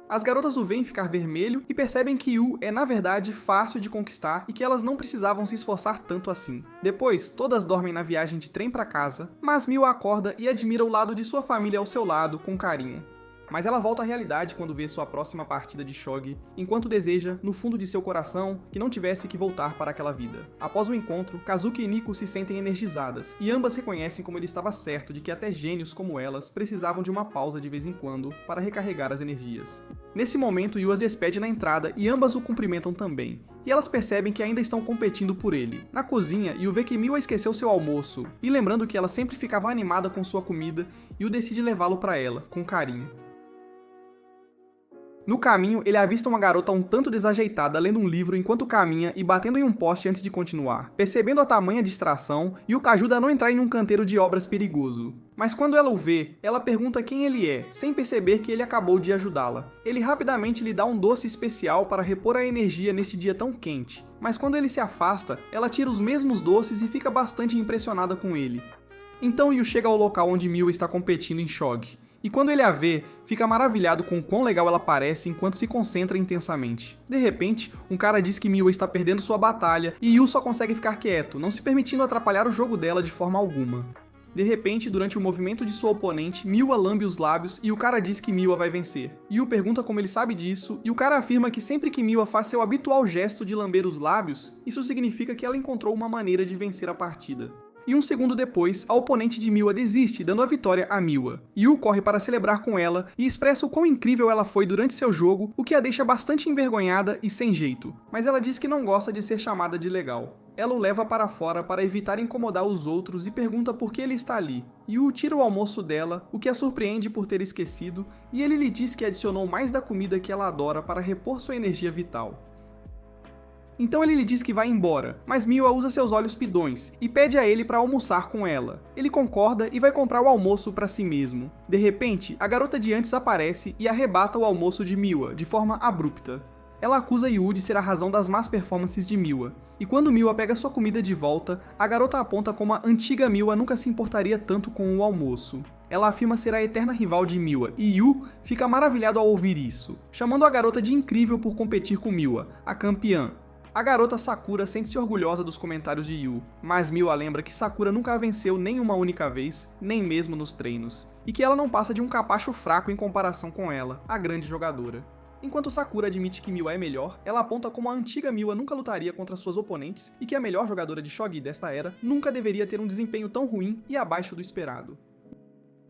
As garotas o veem ficar vermelho e percebem que Yu é na verdade fácil de conquistar e que elas não precisavam se esforçar tanto assim. Depois, todas dormem na viagem de trem para casa, mas Miwa acorda e admira o lado de sua família ao seu lado com carinho. mas ela volta à realidade quando vê sua próxima partida de shogi, enquanto deseja, no fundo de seu coração, que não tivesse que voltar para aquela vida. Após o encontro, Kazuki e Nico se sentem energizadas, e ambas reconhecem como ele estava certo de que até gênios como elas precisavam de uma pausa de vez em quando para recarregar as energias. Nesse momento, Yu as despede na entrada e ambas o cumprimentam também, e elas percebem que ainda estão competindo por ele. Na cozinha, Yu vê que Miwa esqueceu seu almoço, e lembrando que ela sempre ficava animada com sua comida, Yu decide levá-lo para ela, com carinho. No caminho, ele avista uma garota um tanto desajeitada lendo um livro enquanto caminha e batendo em um poste antes de continuar. Percebendo a tamanha distração, Yuka ajuda a não entrar em um canteiro de obras perigoso. Mas quando ela o vê, ela pergunta quem ele é, sem perceber que ele acabou de ajudá-la. Ele rapidamente lhe dá um doce especial para repor a energia neste dia tão quente. Mas quando ele se afasta, ela tira os mesmos doces e fica bastante impressionada com ele. Então Yu chega ao local onde Miwa está competindo em shogi. E quando ele a vê, fica maravilhado com o quão legal ela parece enquanto se concentra intensamente. De repente, um cara diz que Miwa está perdendo sua batalha e Yu só consegue ficar quieto, não se permitindo atrapalhar o jogo dela de forma alguma. De repente, durante o movimento de sua oponente, Miwa lambe os lábios e o cara diz que Miwa vai vencer. Yu pergunta como ele sabe disso e o cara afirma que sempre que Miwa faz seu habitual gesto de lamber os lábios, isso significa que ela encontrou uma maneira de vencer a partida. E um segundo depois, a oponente de Miwa desiste, dando a vitória a Miwa. Yu corre para celebrar com ela e expressa o quão incrível ela foi durante seu jogo, o que a deixa bastante envergonhada e sem jeito. Mas ela diz que não gosta de ser chamada de legal. Ela o leva para fora para evitar incomodar os outros e pergunta por que ele está ali. Yu tira o almoço dela, o que a surpreende por ter esquecido, e ele lhe diz que adicionou mais da comida que ela adora para repor sua energia vital. Então ele lhe diz que vai embora, mas Miwa usa seus olhos pidões e pede a ele para almoçar com ela. Ele concorda e vai comprar o almoço para si mesmo. De repente, a garota de antes aparece e arrebata o almoço de Miwa, de forma abrupta. Ela acusa Yu de ser a razão das más performances de Miwa, e quando Miwa pega sua comida de volta, a garota aponta como a antiga Miwa nunca se importaria tanto com o almoço. Ela afirma ser a eterna rival de Miwa, e Yu fica maravilhado ao ouvir isso, chamando a garota de incrível por competir com Miwa, a campeã. A garota Sakura sente-se orgulhosa dos comentários de Yu, mas Miwa lembra que Sakura nunca a venceu nem uma única vez, nem mesmo nos treinos, e que ela não passa de um capacho fraco em comparação com ela, a grande jogadora. Enquanto Sakura admite que Miwa é melhor, ela aponta como a antiga Miwa nunca lutaria contra suas oponentes e que a melhor jogadora de shogi desta era nunca deveria ter um desempenho tão ruim e abaixo do esperado.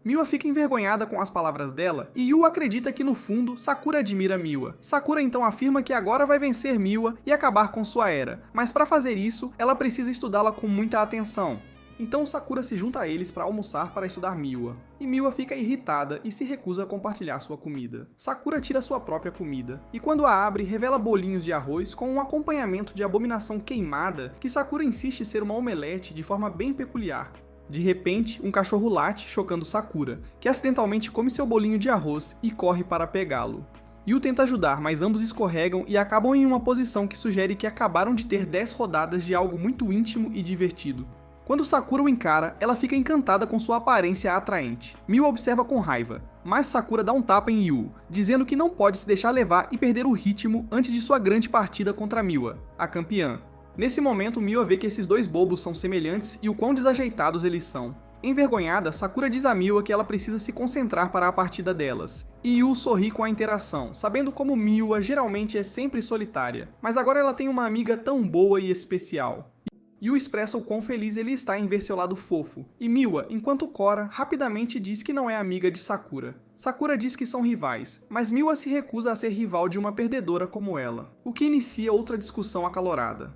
Miwa fica envergonhada com as palavras dela e Yu acredita que no fundo Sakura admira Miwa. Sakura então afirma que agora vai vencer Miwa e acabar com sua era, mas para fazer isso, ela precisa estudá-la com muita atenção. Então Sakura se junta a eles para almoçar para estudar Miwa, e Miwa fica irritada e se recusa a compartilhar sua comida. Sakura tira sua própria comida, e quando a abre, revela bolinhos de arroz com um acompanhamento de abominação queimada que Sakura insiste ser uma omelete de forma bem peculiar. De repente, um cachorro late, chocando Sakura, que acidentalmente come seu bolinho de arroz e corre para pegá-lo. Yu tenta ajudar, mas ambos escorregam e acabam em uma posição que sugere que acabaram de ter 10 rodadas de algo muito íntimo e divertido. Quando Sakura o encara, ela fica encantada com sua aparência atraente. Miwa observa com raiva, mas Sakura dá um tapa em Yu, dizendo que não pode se deixar levar e perder o ritmo antes de sua grande partida contra Miwa, a campeã. Nesse momento, Miwa vê que esses dois bobos são semelhantes e o quão desajeitados eles são. Envergonhada, Sakura diz a Miwa que ela precisa se concentrar para a partida delas. E Yu sorri com a interação, sabendo como Miwa geralmente é sempre solitária, mas agora ela tem uma amiga tão boa e especial. Yu expressa o quão feliz ele está em ver seu lado fofo, e Miwa, enquanto cora, rapidamente diz que não é amiga de Sakura. Sakura diz que são rivais, mas Miwa se recusa a ser rival de uma perdedora como ela, o que inicia outra discussão acalorada.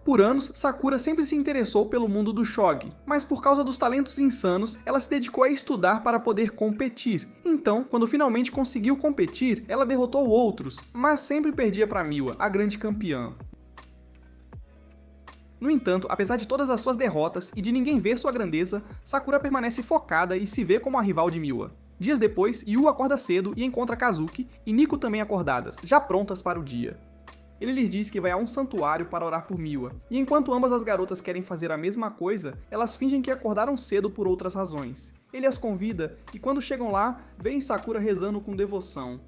Por anos, Sakura sempre se interessou pelo mundo do shogi, mas por causa dos talentos insanos, ela se dedicou a estudar para poder competir. Então, quando finalmente conseguiu competir, ela derrotou outros, mas sempre perdia para Miwa, a grande campeã. No entanto, apesar de todas as suas derrotas e de ninguém ver sua grandeza, Sakura permanece focada e se vê como a rival de Miwa. Dias depois, Yu acorda cedo e encontra Kazuki e Nico também acordadas, já prontas para o dia. Ele lhes diz que vai a um santuário para orar por Miwa, e enquanto ambas as garotas querem fazer a mesma coisa, elas fingem que acordaram cedo por outras razões. Ele as convida, e quando chegam lá, veem Sakura rezando com devoção.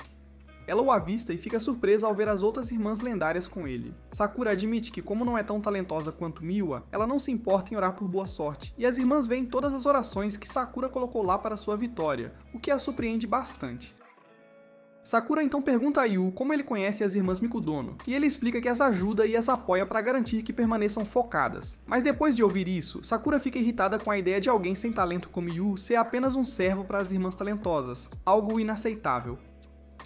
ela o avista e fica surpresa ao ver as outras irmãs lendárias com ele. Sakura admite que, como não é tão talentosa quanto Miwa, ela não se importa em orar por boa sorte, e as irmãs veem todas as orações que Sakura colocou lá para sua vitória, o que a surpreende bastante. Sakura então pergunta a Yu como ele conhece as irmãs Mikudono, e ele explica que as ajuda e as apoia para garantir que permaneçam focadas. Mas depois de ouvir isso, Sakura fica irritada com a ideia de alguém sem talento como Yu ser apenas um servo para as irmãs talentosas, algo inaceitável.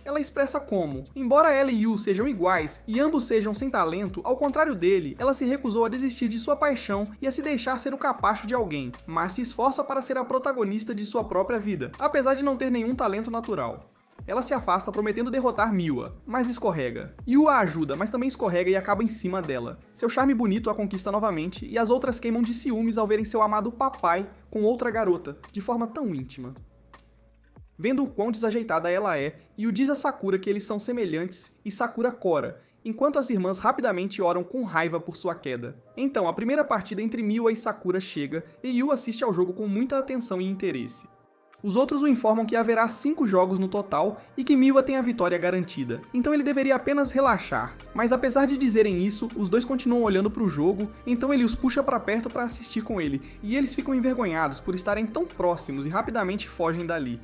Ela expressa como, embora ela e Yu sejam iguais e ambos sejam sem talento, ao contrário dele, ela se recusou a desistir de sua paixão e a se deixar ser o capacho de alguém, mas se esforça para ser a protagonista de sua própria vida, apesar de não ter nenhum talento natural. Ela se afasta prometendo derrotar Miwa, mas escorrega. Yu a ajuda, mas também escorrega e acaba em cima dela. Seu charme bonito a conquista novamente, e as outras queimam de ciúmes ao verem seu amado papai com outra garota, de forma tão íntima. Vendo o quão desajeitada ela é, Yu diz a Sakura que eles são semelhantes e Sakura cora, enquanto as irmãs rapidamente oram com raiva por sua queda. Então, a primeira partida entre Miwa e Sakura chega, e Yu assiste ao jogo com muita atenção e interesse. Os outros o informam que haverá 5 jogos no total e que Miwa tem a vitória garantida, então ele deveria apenas relaxar. Mas apesar de dizerem isso, os dois continuam olhando para o jogo, então ele os puxa para perto para assistir com ele, e eles ficam envergonhados por estarem tão próximos e rapidamente fogem dali.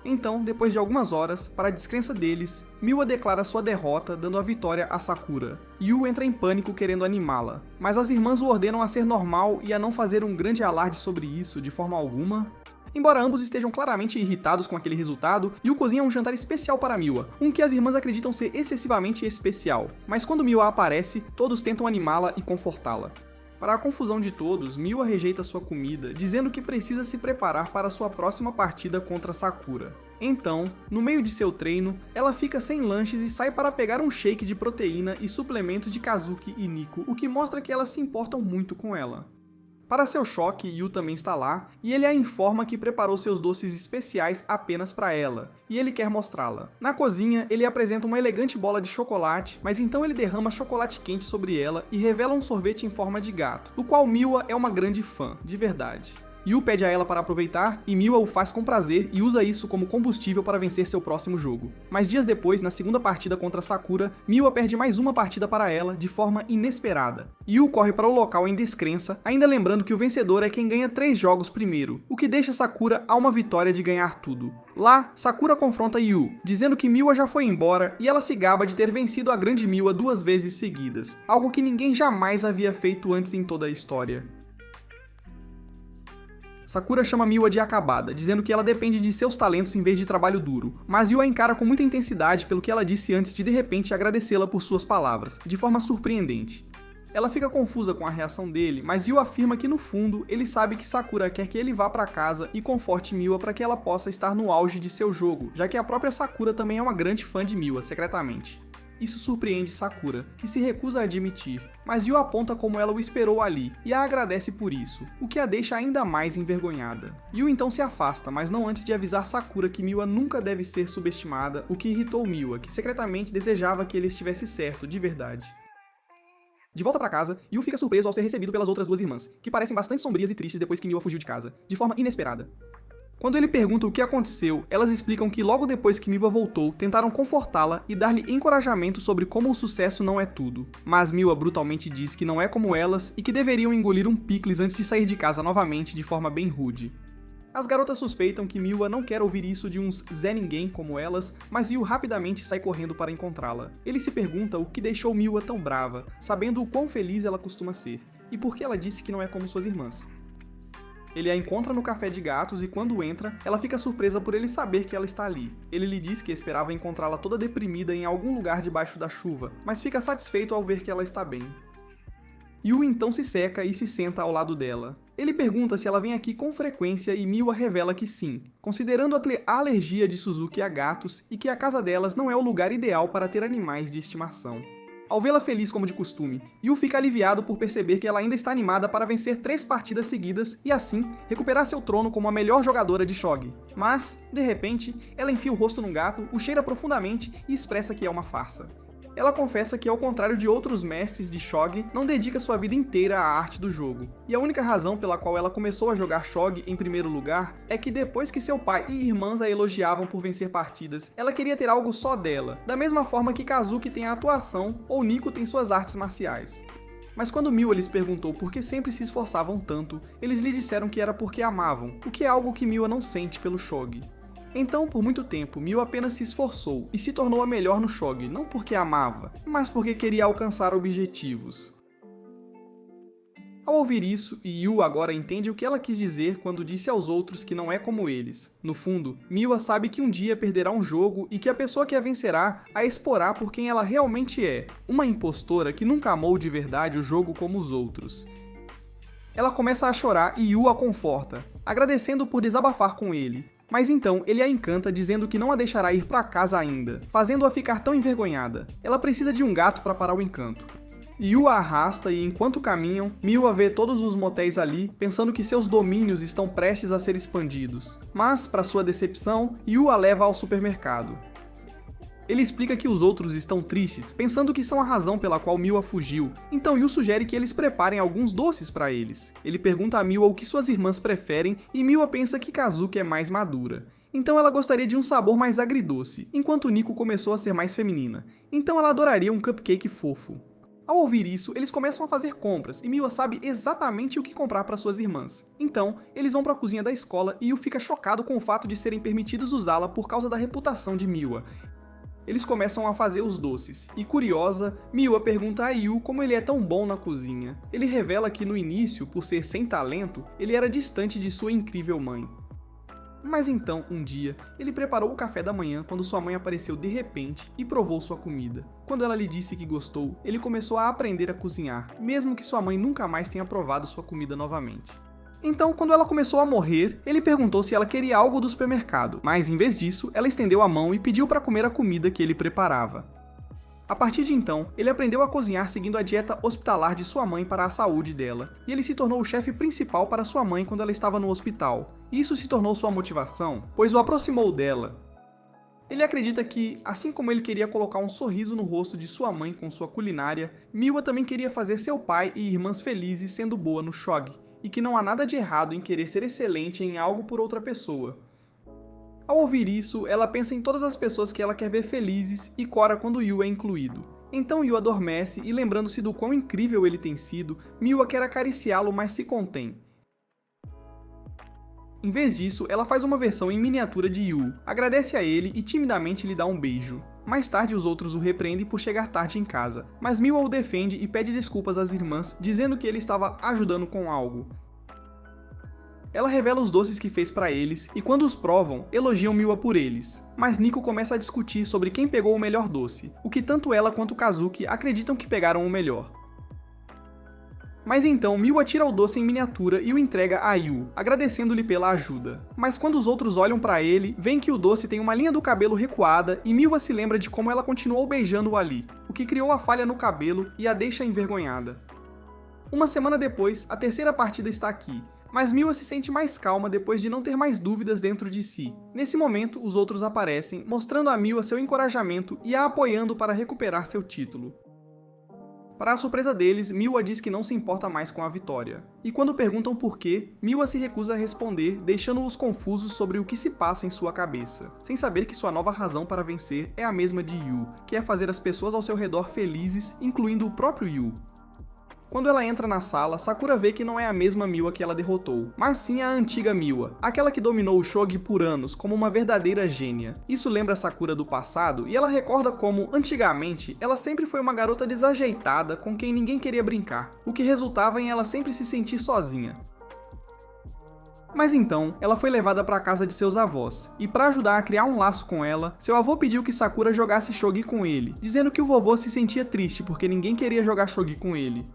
Então, depois de algumas horas, para a descrença deles, Miwa declara sua derrota, dando a vitória a Sakura. Yu entra em pânico querendo animá-la, mas as irmãs o ordenam a ser normal e a não fazer um grande alarde sobre isso de forma alguma. Embora ambos estejam claramente irritados com aquele resultado, Yu cozinha um jantar especial para Miwa, um que as irmãs acreditam ser excessivamente especial. Mas quando Miwa aparece, todos tentam animá-la e confortá-la. Para a confusão de todos, Miwa rejeita sua comida, dizendo que precisa se preparar para sua próxima partida contra Sakura. Então, no meio de seu treino, ela fica sem lanches e sai para pegar um shake de proteína e suplementos de Kazuki e Nico, o que mostra que elas se importam muito com ela. Para seu choque, Yu também está lá, e ele a informa que preparou seus doces especiais apenas para ela, e ele quer mostrá-la. Na cozinha, ele apresenta uma elegante bola de chocolate, mas então ele derrama chocolate quente sobre ela e revela um sorvete em forma de gato, do qual Miwa é uma grande fã, de verdade. Yu pede a ela para aproveitar, e Miwa o faz com prazer e usa isso como combustível para vencer seu próximo jogo. Mas dias depois, na segunda partida contra Sakura, Miwa perde mais uma partida para ela, de forma inesperada. Yu corre para o local em descrença, ainda lembrando que o vencedor é quem ganha 3 jogos primeiro, o que deixa Sakura a uma vitória de ganhar tudo. Lá, Sakura confronta Yu, dizendo que Miwa já foi embora e ela se gaba de ter vencido a grande Miwa 2 vezes seguidas, algo que ninguém jamais havia feito antes em toda a história. Sakura chama Miwa de acabada, dizendo que ela depende de seus talentos em vez de trabalho duro, mas Yu a encara com muita intensidade pelo que ela disse antes de repente agradecê-la por suas palavras, de forma surpreendente. Ela fica confusa com a reação dele, mas Yu afirma que no fundo ele sabe que Sakura quer que ele vá para casa e conforte Miwa para que ela possa estar no auge de seu jogo, já que a própria Sakura também é uma grande fã de Miwa, secretamente. Isso surpreende Sakura, que se recusa a admitir, mas Yu aponta como ela o esperou ali, e a agradece por isso, o que a deixa ainda mais envergonhada. Yu então se afasta, mas não antes de avisar Sakura que Miwa nunca deve ser subestimada, o que irritou Miwa, que secretamente desejava que ele estivesse certo, de verdade. De volta para casa, Yu fica surpreso ao ser recebido pelas outras duas irmãs, que parecem bastante sombrias e tristes depois que Miwa fugiu de casa, de forma inesperada. Quando ele pergunta o que aconteceu, elas explicam que logo depois que Miwa voltou, tentaram confortá-la e dar-lhe encorajamento sobre como o sucesso não é tudo. Mas Miwa brutalmente diz que não é como elas e que deveriam engolir um picles antes de sair de casa novamente de forma bem rude. As garotas suspeitam que Miwa não quer ouvir isso de uns Zé Ninguém como elas, mas Yu rapidamente sai correndo para encontrá-la. Ele se pergunta o que deixou Miwa tão brava, sabendo o quão feliz ela costuma ser, e por que ela disse que não é como suas irmãs. Ele a encontra no café de gatos e quando entra, ela fica surpresa por ele saber que ela está ali. Ele lhe diz que esperava encontrá-la toda deprimida em algum lugar debaixo da chuva, mas fica satisfeito ao ver que ela está bem. Yu então se seca e se senta ao lado dela. Ele pergunta se ela vem aqui com frequência e Miwa revela que sim, considerando a alergia de Suzuki a gatos e que a casa delas não é o lugar ideal para ter animais de estimação. Ao vê-la feliz como de costume, Yu fica aliviado por perceber que ela ainda está animada para vencer 3 partidas seguidas e assim recuperar seu trono como a melhor jogadora de shogi. Mas, de repente, ela enfia o rosto num gato, o cheira profundamente e expressa que é uma farsa. ela confessa que, ao contrário de outros mestres de Shogi, não dedica sua vida inteira à arte do jogo. E a única razão pela qual ela começou a jogar Shogi em primeiro lugar é que depois que seu pai e irmãs a elogiavam por vencer partidas, ela queria ter algo só dela, da mesma forma que Kazuki tem a atuação ou Nico tem suas artes marciais. Mas quando Miwa lhes perguntou por que sempre se esforçavam tanto, eles lhe disseram que era porque amavam, o que é algo que Miwa não sente pelo Shogi. Então, por muito tempo, Miwa apenas se esforçou e se tornou a melhor no Shogi, não porque amava, mas porque queria alcançar objetivos. Ao ouvir isso, Yu agora entende o que ela quis dizer quando disse aos outros que não é como eles. No fundo, Miwa sabe que um dia perderá um jogo e que a pessoa que a vencerá a exporá por quem ela realmente é, uma impostora que nunca amou de verdade o jogo como os outros. Ela começa a chorar e Yu a conforta, agradecendo por desabafar com ele. Mas então ele a encanta dizendo que não a deixará ir pra casa ainda, fazendo-a ficar tão envergonhada. Ela precisa de um gato para parar o encanto. Yu a arrasta e, enquanto caminham, Miwa vê todos os motéis ali, pensando que seus domínios estão prestes a ser expandidos. Mas, para sua decepção, Yu a leva ao supermercado. Ele explica que os outros estão tristes, pensando que são a razão pela qual Miwa fugiu, então Yu sugere que eles preparem alguns doces para eles. Ele pergunta a Miwa o que suas irmãs preferem e Miwa pensa que Kazuki é mais madura. Então ela gostaria de um sabor mais agridoce, enquanto Nico começou a ser mais feminina. Então ela adoraria um cupcake fofo. Ao ouvir isso, eles começam a fazer compras e Miwa sabe exatamente o que comprar para suas irmãs. Então, eles vão para a cozinha da escola e Yu fica chocado com o fato de serem permitidos usá-la por causa da reputação de Miwa. Eles começam a fazer os doces, e curiosa, Miwa pergunta a Yu como ele é tão bom na cozinha. Ele revela que no início, por ser sem talento, ele era distante de sua incrível mãe. Mas então, um dia, ele preparou o café da manhã quando sua mãe apareceu de repente e provou sua comida. Quando ela lhe disse que gostou, ele começou a aprender a cozinhar, mesmo que sua mãe nunca mais tenha provado sua comida novamente. Então, quando ela começou a morrer, ele perguntou se ela queria algo do supermercado, mas em vez disso, ela estendeu a mão e pediu para comer a comida que ele preparava. A partir de então, ele aprendeu a cozinhar seguindo a dieta hospitalar de sua mãe para a saúde dela, e ele se tornou o chefe principal para sua mãe quando ela estava no hospital. Isso se tornou sua motivação, pois o aproximou dela. Ele acredita que, assim como ele queria colocar um sorriso no rosto de sua mãe com sua culinária, Miwa também queria fazer seu pai e irmãs felizes sendo boa no Shogi, e que não há nada de errado em querer ser excelente em algo por outra pessoa. Ao ouvir isso, ela pensa em todas as pessoas que ela quer ver felizes e cora quando Yu é incluído. Então Yu adormece e, lembrando-se do quão incrível ele tem sido, Miwa quer acariciá-lo, mas se contém. Em vez disso, ela faz uma versão em miniatura de Yu, agradece a ele e timidamente lhe dá um beijo. Mais tarde os outros o repreendem por chegar tarde em casa, mas Miwa o defende e pede desculpas às irmãs, dizendo que ele estava ajudando com algo. Ela revela os doces que fez para eles e, quando os provam, elogiam Miwa por eles. Mas Nico começa a discutir sobre quem pegou o melhor doce, o que tanto ela quanto Kazuki acreditam que pegaram o melhor. Mas então Miwa tira o doce em miniatura e o entrega a Yu, agradecendo-lhe pela ajuda. Mas quando os outros olham para ele, veem que o doce tem uma linha do cabelo recuada e Miwa se lembra de como ela continuou beijando-o ali, o que criou a falha no cabelo e a deixa envergonhada. Uma semana depois, a terceira partida está aqui. Mas Miwa se sente mais calma depois de não ter mais dúvidas dentro de si. Nesse momento, os outros aparecem, mostrando a Miwa seu encorajamento e a apoiando para recuperar seu título. Para a surpresa deles, Miwa diz que não se importa mais com a vitória. E quando perguntam por quê, Miwa se recusa a responder, deixando-os confusos sobre o que se passa em sua cabeça, sem saber que sua nova razão para vencer é a mesma de Yu, que é fazer as pessoas ao seu redor felizes, incluindo o próprio Yu. Quando ela entra na sala, Sakura vê que não é a mesma Miwa que ela derrotou, mas sim a antiga Miwa, aquela que dominou o Shogi por anos como uma verdadeira gênia. Isso lembra Sakura do passado e ela recorda como, antigamente, ela sempre foi uma garota desajeitada com quem ninguém queria brincar, o que resultava em ela sempre se sentir sozinha. Mas então, ela foi levada para a casa de seus avós, e para ajudar a criar um laço com ela, seu avô pediu que Sakura jogasse Shogi com ele, dizendo que o vovô se sentia triste porque ninguém queria jogar Shogi com ele.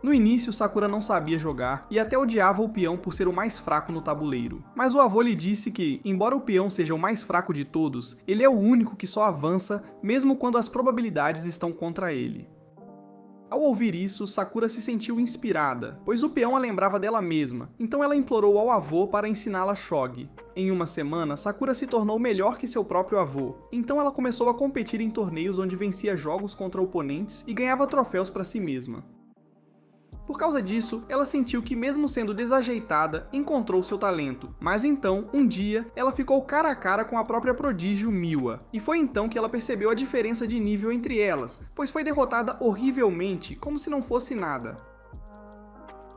No início, Sakura não sabia jogar e até odiava o peão por ser o mais fraco no tabuleiro. Mas o avô lhe disse que, embora o peão seja o mais fraco de todos, ele é o único que só avança mesmo quando as probabilidades estão contra ele. Ao ouvir isso, Sakura se sentiu inspirada, pois o peão a lembrava dela mesma, então ela implorou ao avô para ensiná-la Shogi. Em uma semana, Sakura se tornou melhor que seu próprio avô, então ela começou a competir em torneios onde vencia jogos contra oponentes e ganhava troféus para si mesma. Por causa disso, ela sentiu que, mesmo sendo desajeitada, encontrou seu talento. Mas então, um dia, ela ficou cara a cara com a própria prodígio Miwa. E foi então que ela percebeu a diferença de nível entre elas, pois foi derrotada horrivelmente, como se não fosse nada.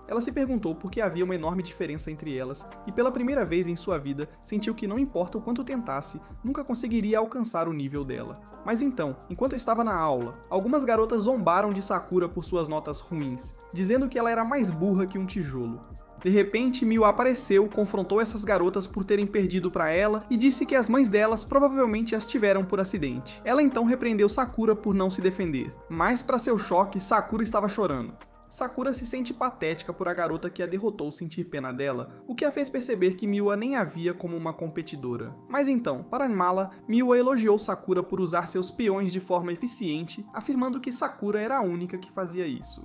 Ela se perguntou por que havia uma enorme diferença entre elas, e pela primeira vez em sua vida, sentiu que não importa o quanto tentasse, nunca conseguiria alcançar o nível dela. Mas então, enquanto estava na aula, algumas garotas zombaram de Sakura por suas notas ruins, dizendo que ela era mais burra que um tijolo. De repente, Miwa apareceu, confrontou essas garotas por terem perdido para ela e disse que as mães delas provavelmente as tiveram por acidente. Ela então repreendeu Sakura por não se defender, mas para seu choque, Sakura estava chorando. Sakura se sente patética por a garota que a derrotou sentir pena dela, o que a fez perceber que Miwa nem a via como uma competidora. Mas então, para animá-la, Miwa elogiou Sakura por usar seus peões de forma eficiente, afirmando que Sakura era a única que fazia isso.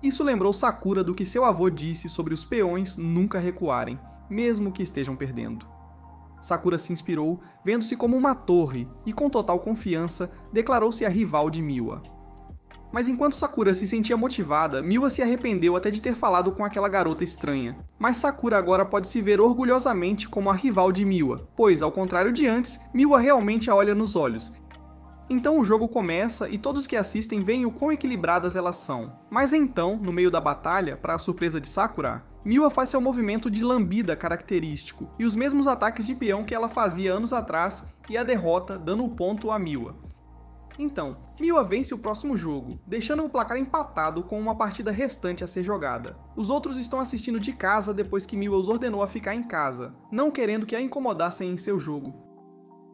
Isso lembrou Sakura do que seu avô disse sobre os peões nunca recuarem, mesmo que estejam perdendo. Sakura se inspirou, vendo-se como uma torre, e com total confiança, declarou-se a rival de Miwa. Mas enquanto Sakura se sentia motivada, Miwa se arrependeu até de ter falado com aquela garota estranha. Mas Sakura agora pode se ver orgulhosamente como a rival de Miwa, pois, ao contrário de antes, Miwa realmente a olha nos olhos. Então o jogo começa e todos que assistem veem o quão equilibradas elas são. Mas então, no meio da batalha, para a surpresa de Sakura, Miwa faz seu movimento de lambida característico, e os mesmos ataques de peão que ela fazia anos atrás, e a derrota, dando o ponto a Miwa. Então, Miwa vence o próximo jogo, deixando o placar empatado com uma partida restante a ser jogada. Os outros estão assistindo de casa depois que Miwa os ordenou a ficar em casa, não querendo que a incomodassem em seu jogo.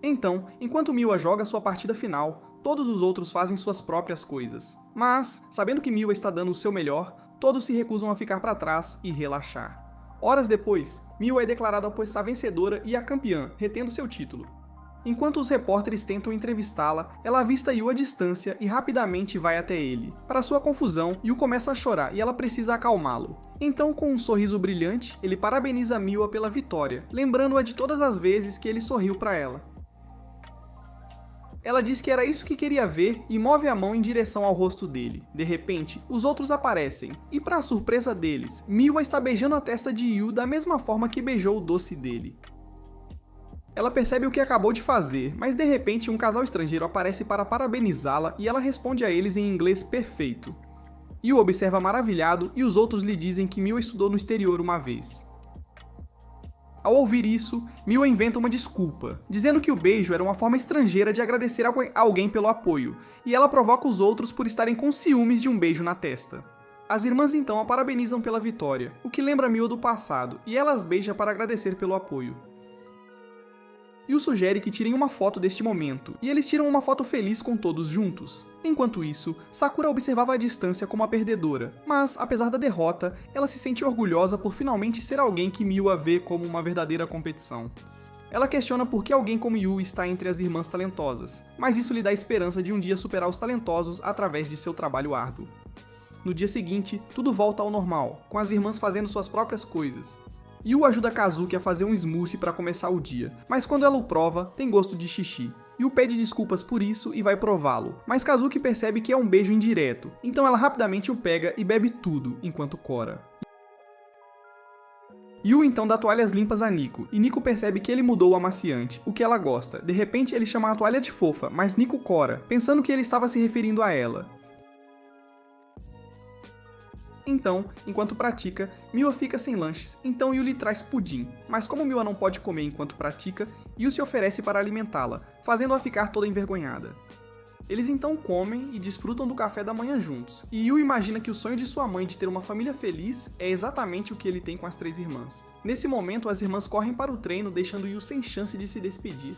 Então, enquanto Miwa joga sua partida final, todos os outros fazem suas próprias coisas. Mas, sabendo que Miwa está dando o seu melhor, todos se recusam a ficar para trás e relaxar. Horas depois, Miwa é declarada a vencedora e a campeã, retendo seu título. Enquanto os repórteres tentam entrevistá-la, ela avista Yu à distância e rapidamente vai até ele. Para sua confusão, Yu começa a chorar e ela precisa acalmá-lo. Então, com um sorriso brilhante, ele parabeniza Miwa pela vitória, lembrando-a de todas as vezes que ele sorriu para ela. Ela diz que era isso que queria ver e move a mão em direção ao rosto dele. De repente, os outros aparecem, e para a surpresa deles, Miwa está beijando a testa de Yu da mesma forma que beijou o doce dele. Ela percebe o que acabou de fazer, mas de repente um casal estrangeiro aparece para parabenizá-la e ela responde a eles em inglês perfeito. Yu observa maravilhado e os outros lhe dizem que Miwa estudou no exterior uma vez. Ao ouvir isso, Miwa inventa uma desculpa, dizendo que o beijo era uma forma estrangeira de agradecer a alguém pelo apoio, e ela provoca os outros por estarem com ciúmes de um beijo na testa. As irmãs então a parabenizam pela vitória, o que lembra Miwa do passado, e ela as beija para agradecer pelo apoio. Yu sugere que tirem uma foto deste momento, e eles tiram uma foto feliz com todos juntos. Enquanto isso, Sakura observava à distância como a perdedora, mas, apesar da derrota, ela se sente orgulhosa por finalmente ser alguém que Miwa vê como uma verdadeira competição. Ela questiona por que alguém como Yu está entre as irmãs talentosas, mas isso lhe dá esperança de um dia superar os talentosos através de seu trabalho árduo. No dia seguinte, tudo volta ao normal, com as irmãs fazendo suas próprias coisas. Yu ajuda Kazuki a fazer um smoothie para começar o dia, mas quando ela o prova, tem gosto de xixi. Yu pede desculpas por isso e vai prová-lo, mas Kazuki percebe que é um beijo indireto, então ela rapidamente o pega e bebe tudo, enquanto cora. Yu então dá toalhas limpas a Nico, e Nico percebe que ele mudou o amaciante, o que ela gosta. De repente ele chama a toalha de fofa, mas Nico cora, pensando que ele estava se referindo a ela. Então, enquanto pratica, Miwa fica sem lanches, então Yu lhe traz pudim, mas como Miwa não pode comer enquanto pratica, Yu se oferece para alimentá-la, fazendo-a ficar toda envergonhada. Eles então comem e desfrutam do café da manhã juntos, e Yu imagina que o sonho de sua mãe de ter uma família feliz é exatamente o que ele tem com as três irmãs. Nesse momento, as irmãs correm para o treino, deixando Yu sem chance de se despedir.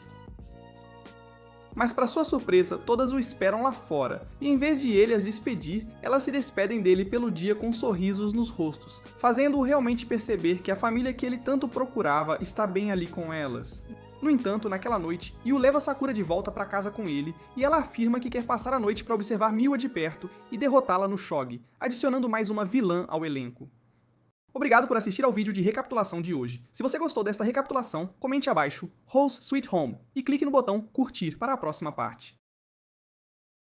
Mas para sua surpresa, todas o esperam lá fora, e em vez de ele as despedir, elas se despedem dele pelo dia com sorrisos nos rostos, fazendo-o realmente perceber que a família que ele tanto procurava está bem ali com elas. No entanto, naquela noite, Yu leva Sakura de volta para casa com ele e ela afirma que quer passar a noite para observar Miwa de perto e derrotá-la no Shogi, adicionando mais uma vilã ao elenco. Obrigado por assistir ao vídeo de recapitulação de hoje. Se você gostou desta recapitulação, comente abaixo Rose Sweet Home e clique no botão curtir para a próxima parte.